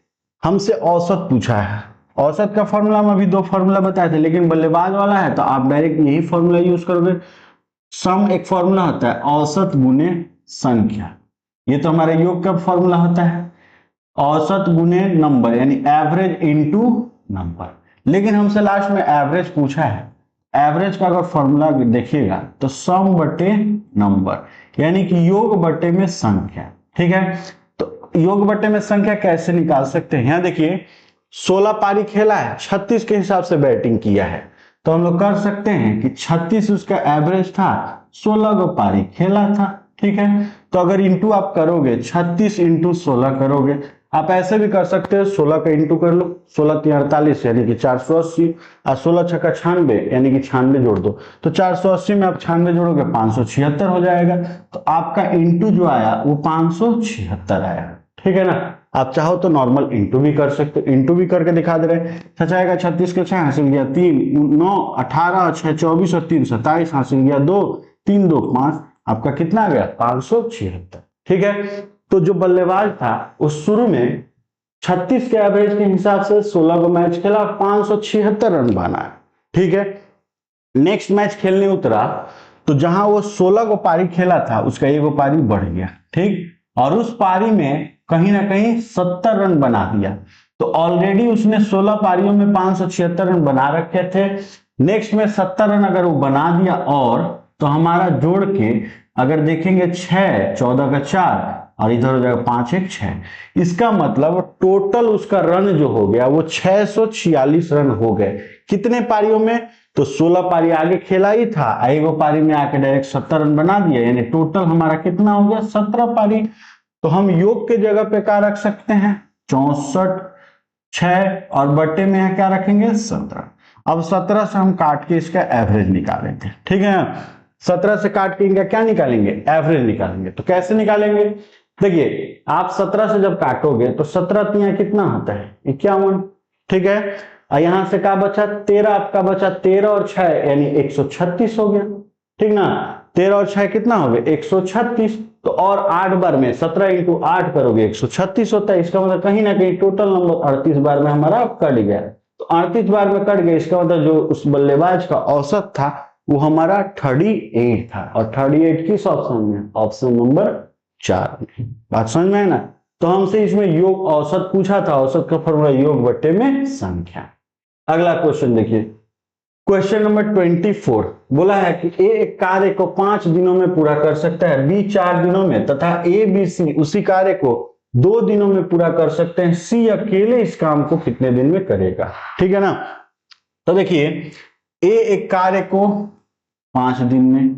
A: हमसे औसत पूछा है, औसत का फॉर्मूला हम अभी दो फॉर्मूला बताए थे, लेकिन बल्लेबाज वाला है तो आप डायरेक्ट यही फॉर्मूला यूज करोगे। सम एक फॉर्मूला होता है औसत गुने संख्या, ये तो हमारे योग का फॉर्मूला होता है, औसत गुने नंबर यानी एवरेज इनटू नंबर। लेकिन हमसे लास्ट में एवरेज पूछा है, एवरेज का अगर फॉर्मूला देखिएगा तो सम बटे नंबर यानी कि योग बटे में संख्या। ठीक है, तो योग बटे में संख्या कैसे निकाल सकते हैं, यहां देखिए 16 पारी खेला है, 36 के हिसाब से बैटिंग किया है, तो हम लोग कर सकते हैं कि 36 उसका एवरेज था, 16 को पारी खेला था। ठीक है, तो अगर इंटू आप करोगे 36 इंटू 16 करोगे, आप ऐसे भी कर सकते हो 16 का इंटू कर लो, 16 3 48 यानी कि 480 और 16 छक्का 96 यानी कि 96 जोड़ दो, तो 480 में आप 96 जोड़ोगे 576 हो जाएगा। तो आपका इंटू जो आया वो 576 आया। ठीक है ना। आप चाहो तो नॉर्मल इंटू भी कर सकते हो, इंटू भी करके दिखा दे रहे। छः आएगा 36 के 6 हासिल गया 3, 9 18 6 24 और 3 27 हासिल गया 2, 3 2 5, आपका कितना आ गया 576। ठीक है, तो जो बल्लेबाज था वो शुरू में 36 के एवरेज के हिसाब से 16 को मैच खेला, 576 रन बनाया। ठीक है, नेक्स्ट मैच खेलने उतरा तो जहां वो 16 को पारी खेला था उसका एक पारी बढ़ गया। ठीक, और उस पारी में कहीं ना कहीं 70 रन बना दिया, तो ऑलरेडी उसने 16 पारियों में 576 रन बना रखे थे। नेक्स्ट में 70 रन अगर वो बना दिया और तो हमारा जोड़ के अगर देखेंगे 6 14 का 4 और इधर हो जाएगा 5 1 6, इसका मतलब टोटल उसका रन जो हो गया वो 646 रन हो गए। कितने पारियों में, तो 16 पारी आगे खेला ही था, एगो पारी में आके डायरेक्ट 70 रन बना दिया, यानी टोटल हमारा कितना हो गया 17 पारी। तो हम योग के जगह पे क्या रख सकते हैं 64 6 और बटे में यहाँ क्या रखेंगे 17। अब 17 से हम काट के इसका एवरेज निकालेंगे। ठीक है, 17 से काट के इनका क्या निकालेंगे एवरेज निकालेंगे। तो कैसे निकालेंगे, देखिए आप 17 से जब काटोगे तो 17 तिया कितना होता है 51। ठीक है, और यहां से क्या बचा 13, आपका बचा 13 और 6 यानी 136 हो गया। ठीक ना, 13 और 6 कितना हो गया 136, तो और 8 बार में 17 इंटू 8 करोगे 136 होता है। इसका मतलब कहीं ना कहीं टोटल नंबर 38 बार में हमारा कट गया, तो 38 बार में कट गया, इसका मतलब जो उस बल्लेबाज का औसत था वो हमारा 38 था, और 38 किस ऑप्शन में, ऑप्शन नंबर 4 में। बात समझ में है ना। तो हमसे इसमें योग औसत पूछा था, औसत का फॉर्मूला योग बट्टे में संख्या। अगला क्वेश्चन देखिए, क्वेश्चन नंबर 24 बोला है कि ए एक कार्य को 5 दिनों में पूरा कर सकता है, बी 4 दिनों में, तथा ए बी सी उसी कार्य को 2 दिनों में पूरा कर सकते हैं, सी अकेले इस काम को कितने दिन में करेगा। ठीक है ना। तो देखिए ए एक कार्य को 5 दिन में,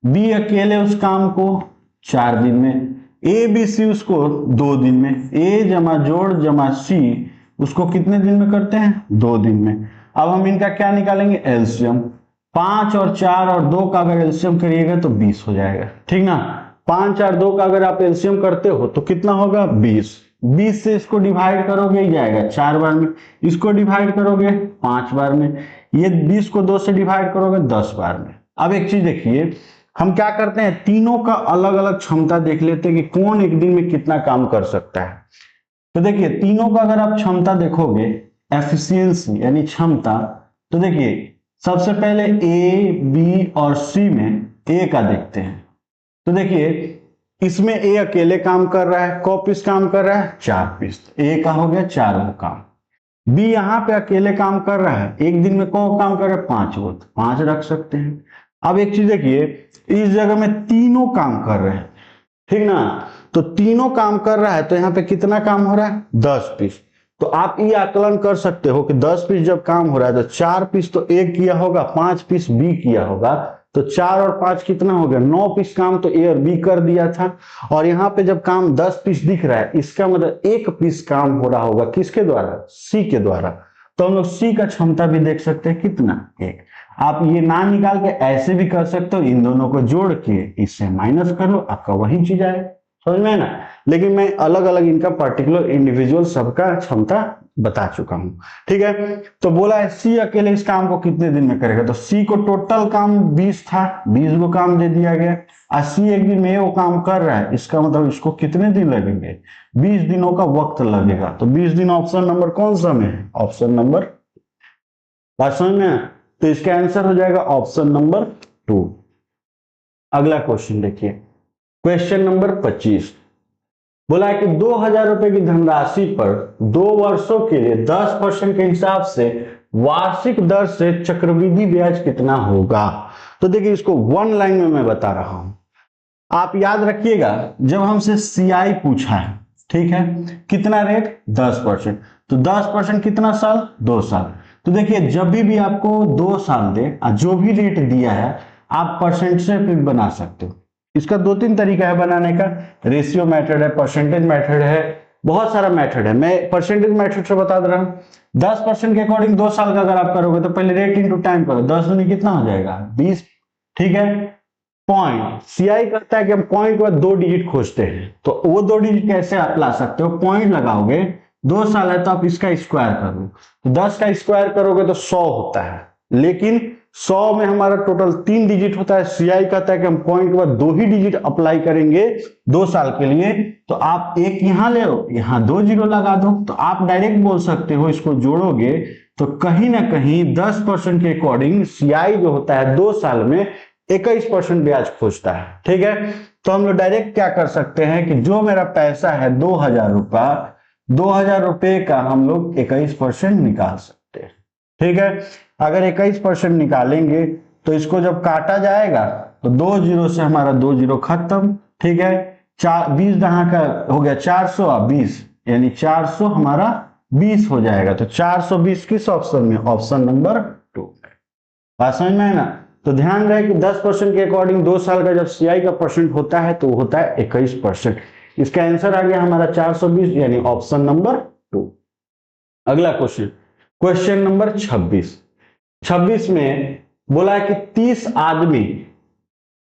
A: बी अकेले उस काम को 4 दिन में, ए बी सी उसको 2 दिन में, ए जमा जोड़ जमा सी उसको कितने दिन में करते हैं 2 दिन में। अब हम इनका क्या निकालेंगे एलसीएम, 5 और 4 और 2 का अगर एलसीएम करिएगा तो 20 हो जाएगा। ठीक ना, 5 और 2 का अगर आप एलसीएम करते हो तो कितना होगा 20, 20 से इसको डिवाइड करोगे ही जाएगा 4 बार में, इसको डिवाइड करोगे 5 बार में, ये 20 को 2 से डिवाइड करोगे 10 बार में। अब एक चीज देखिए, हम क्या करते हैं तीनों का अलग अलग क्षमता देख लेते हैं कि कौन एक दिन में कितना काम कर सकता है। तो देखिए तीनों का अगर आप क्षमता देखोगे एफिशिएंसी यानी क्षमता, तो देखिए सबसे पहले ए बी और सी में ए का देखते हैं। तो देखिए इसमें ए अकेले काम कर रहा है, कौ पीस काम कर रहा है 4 पीस, ए का हो गया 4 काम। बी यहाँ पे अकेले काम कर रहा है, एक दिन में कौन काम कर रहा है 5 वो, 5 रख सकते हैं। अब एक चीज देखिए इस जगह में तीनों काम कर रहे हैं, ठीक ना, तो तीनों काम कर रहा है तो यहाँ पे कितना काम हो रहा है 10 पीस। तो आप ये आकलन कर सकते हो कि 10 पीस जब काम हो रहा है तो 4 पीस तो ए किया होगा, 5 पीस बी किया होगा, तो 4 और 5 कितना हो गया 9 पीस काम तो ए और बी कर दिया था। और यहाँ पे जब काम 10 पीस दिख रहा है इसका मतलब 1 पीस काम हो रहा होगा किसके द्वारा सी के द्वारा। तो हम लोग सी का क्षमता भी देख सकते हैं कितना 1। आप ये ना निकाल के ऐसे भी कर सकते हो, इन दोनों को जोड़ के इससे माइनस कर लो, आपका वही चीज आएगा। समझ में है ना। लेकिन मैं अलग अलग इनका पर्टिकुलर इंडिविजुअल सबका क्षमता बता चुका हूं, ठीक है। तो बोला है सी अकेले इस काम को कितने दिन में करेगा, तो सी को टोटल काम 20 था, 20 को काम दे दिया गया, और सी एक दिन में वो काम कर रहा है, इसका मतलब इसको कितने दिन लगेंगे, 20 दिनों का वक्त लगेगा। तो 20 दिन ऑप्शन नंबर कौन सा में है, ऑप्शन नंबर, बात समझ में। तो इसका आंसर हो जाएगा ऑप्शन नंबर 2। अगला क्वेश्चन देखिए, क्वेश्चन नंबर 25। बोला है कि 2000 रुपए की धनराशि पर 2 वर्षों के लिए 10% के हिसाब से वार्षिक दर से चक्रवृद्धि ब्याज कितना होगा। तो देखिए इसको वन लाइन में मैं बता रहा हूं, आप याद रखिएगा जब हमसे सीआई पूछा है, ठीक है, कितना रेट 10%, तो 10% कितना साल, 2 साल। तो देखिए जब भी आपको 2 साल दे और जो भी रेट दिया है आप परसेंट से फिर बना सकते हो। इसका 2-3 तरीका है बनाने का, रेशियो मेथड है, परसेंटेज मेथड है, बहुत सारा मेथड है। मैं परसेंटेज मेथड से बता दे रहा हूं। 10% के अकॉर्डिंग 2 साल का अगर आप करोगे तो पहले रेट इंटू टाइम करो, 10 दूनी कितना हो जाएगा 20, ठीक है। पॉइंट, सीआई करता है कि हम पॉइंट के बाद 2 डिजिट खोजते हैं, तो वो 2 डिजिट कैसे आप ला सकते हो, पॉइंट लगाओगे, 2 साल है तो आप इसका स्क्वायर कर लो, तो 10 का स्क्वायर करोगे तो 100 होता है, लेकिन 100 में हमारा टोटल 3 डिजिट होता है। सीआई कहता है कि हम पॉइंट के बाद 2 ही डिजिट अप्लाई करेंगे 2 साल के लिए, तो आप एक यहां ले लो, यहां 2 जीरो लगा दो, तो आप डायरेक्ट बोल सकते हो, इसको जोड़ोगे तो कहीं ना कहीं 10% के अकॉर्डिंग सीआई जो होता है 2 साल में 21% ब्याज खोजता है, ठीक है। तो हम लोग डायरेक्ट क्या कर सकते हैं कि जो मेरा पैसा है 2000 रुपया, 2000 रुपये का हम लोग 21% निकाल सकते हैं, ठीक है। अगर 21% निकालेंगे तो इसको जब काटा जाएगा तो 2 जीरो से हमारा 2 जीरो खत्म, ठीक है। 20 दहां का हो गया 400 और 20 यानी 400 हमारा 20 हो जाएगा। तो 420 किस ऑप्शन में, ऑप्शन नंबर 2। बात समझ में है ना। तो ध्यान रहे कि 10% के अकॉर्डिंग 2 साल का जब सीआई का परसेंट होता है तो होता है 21%। इसका आंसर आ गया हमारा 420 यानी ऑप्शन नंबर 2। अगला क्वेश्चन, क्वेश्चन नंबर 26 में बोला है कि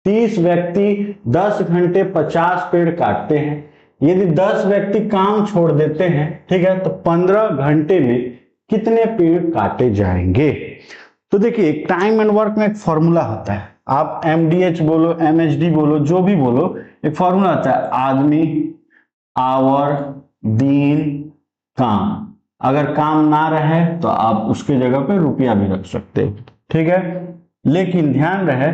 A: 30 व्यक्ति 10 घंटे 50 पेड़ काटते हैं। यदि 10 व्यक्ति काम छोड़ देते हैं, ठीक है, तो 15 घंटे में कितने पेड़ काटे जाएंगे। तो देखिए टाइम एंड वर्क में एक फॉर्मूला होता है, आप एमडीएच बोलो, एमएचडी बोलो, जो भी बोलो, एक फॉर्मूला होता है, आदमी, आवर, दिन, काम। अगर काम ना रहे तो आप उसके जगह पे रुपया भी रख सकते हो, ठीक है। लेकिन ध्यान रहे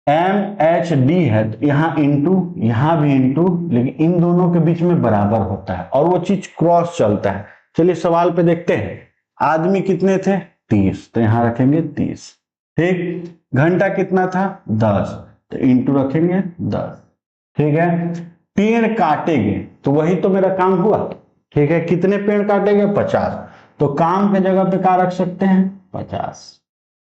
A: MHD है तो यहां इंटू, यहां भी इंटू, लेकिन इन दोनों के बीच में बराबर होता है और वो चीज क्रॉस चलता है। चलिए सवाल पे देखते हैं, आदमी कितने थे 30, तो यहां रखेंगे 30, ठीक। घंटा कितना था 10, तो इंटू रखेंगे 10, ठीक है। पेड़ काटेंगे तो वही तो मेरा काम हुआ, ठीक है। कितने पेड़ काटेंगे 50, तो काम के जगह पे क्या रख सकते हैं 50।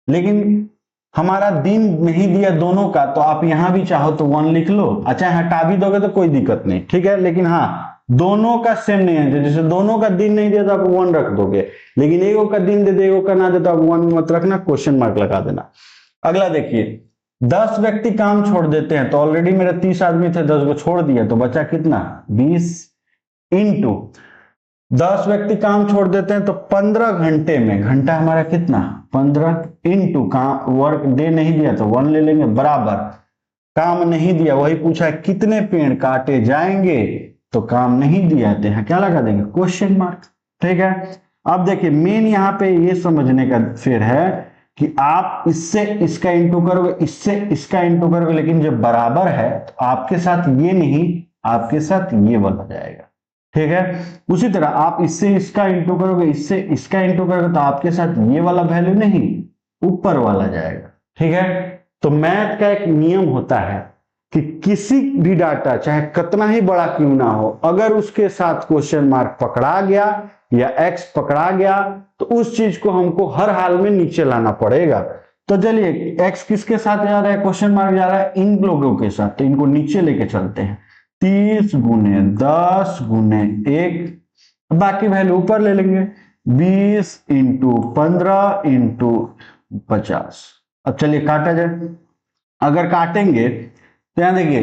A: लेकिन हमारा दिन नहीं दिया दोनों का, तो आप यहां भी चाहो तो 1 लिख लो, अच्छा हटा भी दोगे तो कोई दिक्कत नहीं, ठीक है। लेकिन हाँ दोनों का सेम नहीं है, जैसे दोनों का दिन नहीं दिया तो आप 1 रख दोगे, लेकिन एगो का दिन दे दे एगो का ना दे तो आप 1 मत रखना, क्वेश्चन मार्क लगा देना। अगला देखिए 10 व्यक्ति काम छोड़ देते हैं, तो ऑलरेडी मेरे 30 आदमी थे, 10 को छोड़ दिया तो बचा कितना 20 इंटू 10 व्यक्ति काम छोड़ देते हैं तो 15 घंटे में, घंटा हमारा कितना 15 इंटू काम, वर्क डे नहीं दिया तो 1 ले लेंगे, बराबर काम नहीं दिया वही पूछा है कितने पेड़ काटे जाएंगे, तो काम नहीं दिया तो यहाँ क्या लगा देंगे क्वेश्चन मार्क, ठीक है। अब देखिए मेन यहाँ पे ये समझने का फिर है कि आप इससे इसका इंटू करोगे, इससे इसका इंटू करोगे, लेकिन जब बराबर है तो आपके साथ ये नहीं, आपके साथ ये वाला जाएगा, ठीक है। उसी तरह आप इससे इसका इंटू करोगे, इससे इसका इंटू करोगे तो आपके साथ ये वाला वैल्यू नहीं, ऊपर वाला जाएगा, ठीक है। तो मैथ का एक नियम होता है कि किसी भी डाटा चाहे कितना ही बड़ा क्यों ना हो, अगर उसके साथ क्वेश्चन मार्क पकड़ा गया या एक्स पकड़ा गया तो उस चीज को हमको हर हाल में नीचे लाना पड़ेगा। तो चलिए एक्स किसके साथ जा रहा है, क्वेश्चन मार्क जा रहा है इन लोगों के साथ, तो इनको नीचे लेके चलते हैं, 30 गुने 10 गुने 1, बाकी वैल्यू ऊपर ले लेंगे, 20 इंटू 15 इंटू 50। अब चलिए काटा जाए, अगर काटेंगे तो यहां देखिए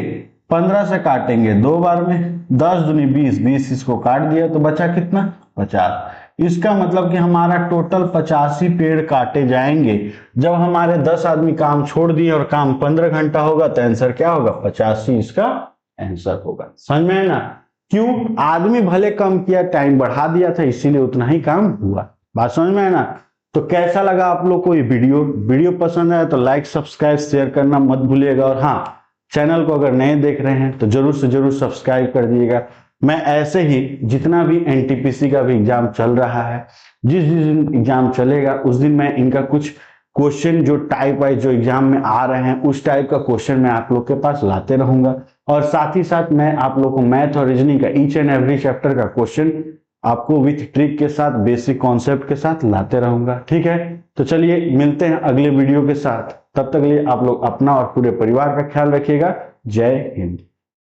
A: 15 से काटेंगे 2 बार में, 10 दूनी 20, 20 इसको काट दिया तो बचा कितना 50। इसका मतलब कि हमारा टोटल 85 पेड़ काटे जाएंगे। जब हमारे 10 आदमी काम छोड़ दिए और काम 15 घंटा होगा तो आंसर क्या होगा 85 इसका आंसर होगा। समझ में है ना? क्यों? आदमी भले कम किया, टाइम बढ़ा दिया था, इसीलिए उतना ही काम हुआ। बात समझ में है ना? तो कैसा लगा आप लोग को ये वीडियो पसंद आया तो लाइक सब्सक्राइब शेयर करना मत भूलिएगा। और हाँ, चैनल को अगर नए देख रहे हैं तो जरूर से जरूर सब्सक्राइब कर दीजिएगा। मैं ऐसे ही जितना भी एनटीपीसी का भी एग्जाम चल रहा है, जिस दिन एग्जाम चलेगा उस दिन मैं इनका कुछ क्वेश्चन जो टाइप वाइज जो एग्जाम में आ रहे हैं उस टाइप का क्वेश्चन मैं आप लोग के पास लाते रहूंगा। और साथ ही साथ मैं आप लोग को मैथ और रीजनिंग का ईच एंड एवरी चैप्टर का क्वेश्चन आपको विथ ट्रिक के साथ, बेसिक कॉन्सेप्ट के साथ लाते रहूंगा। ठीक है, तो चलिए मिलते हैं अगले वीडियो के साथ। तब तक के लिए आप लोग अपना और पूरे परिवार का ख्याल रखिएगा। जय हिंद।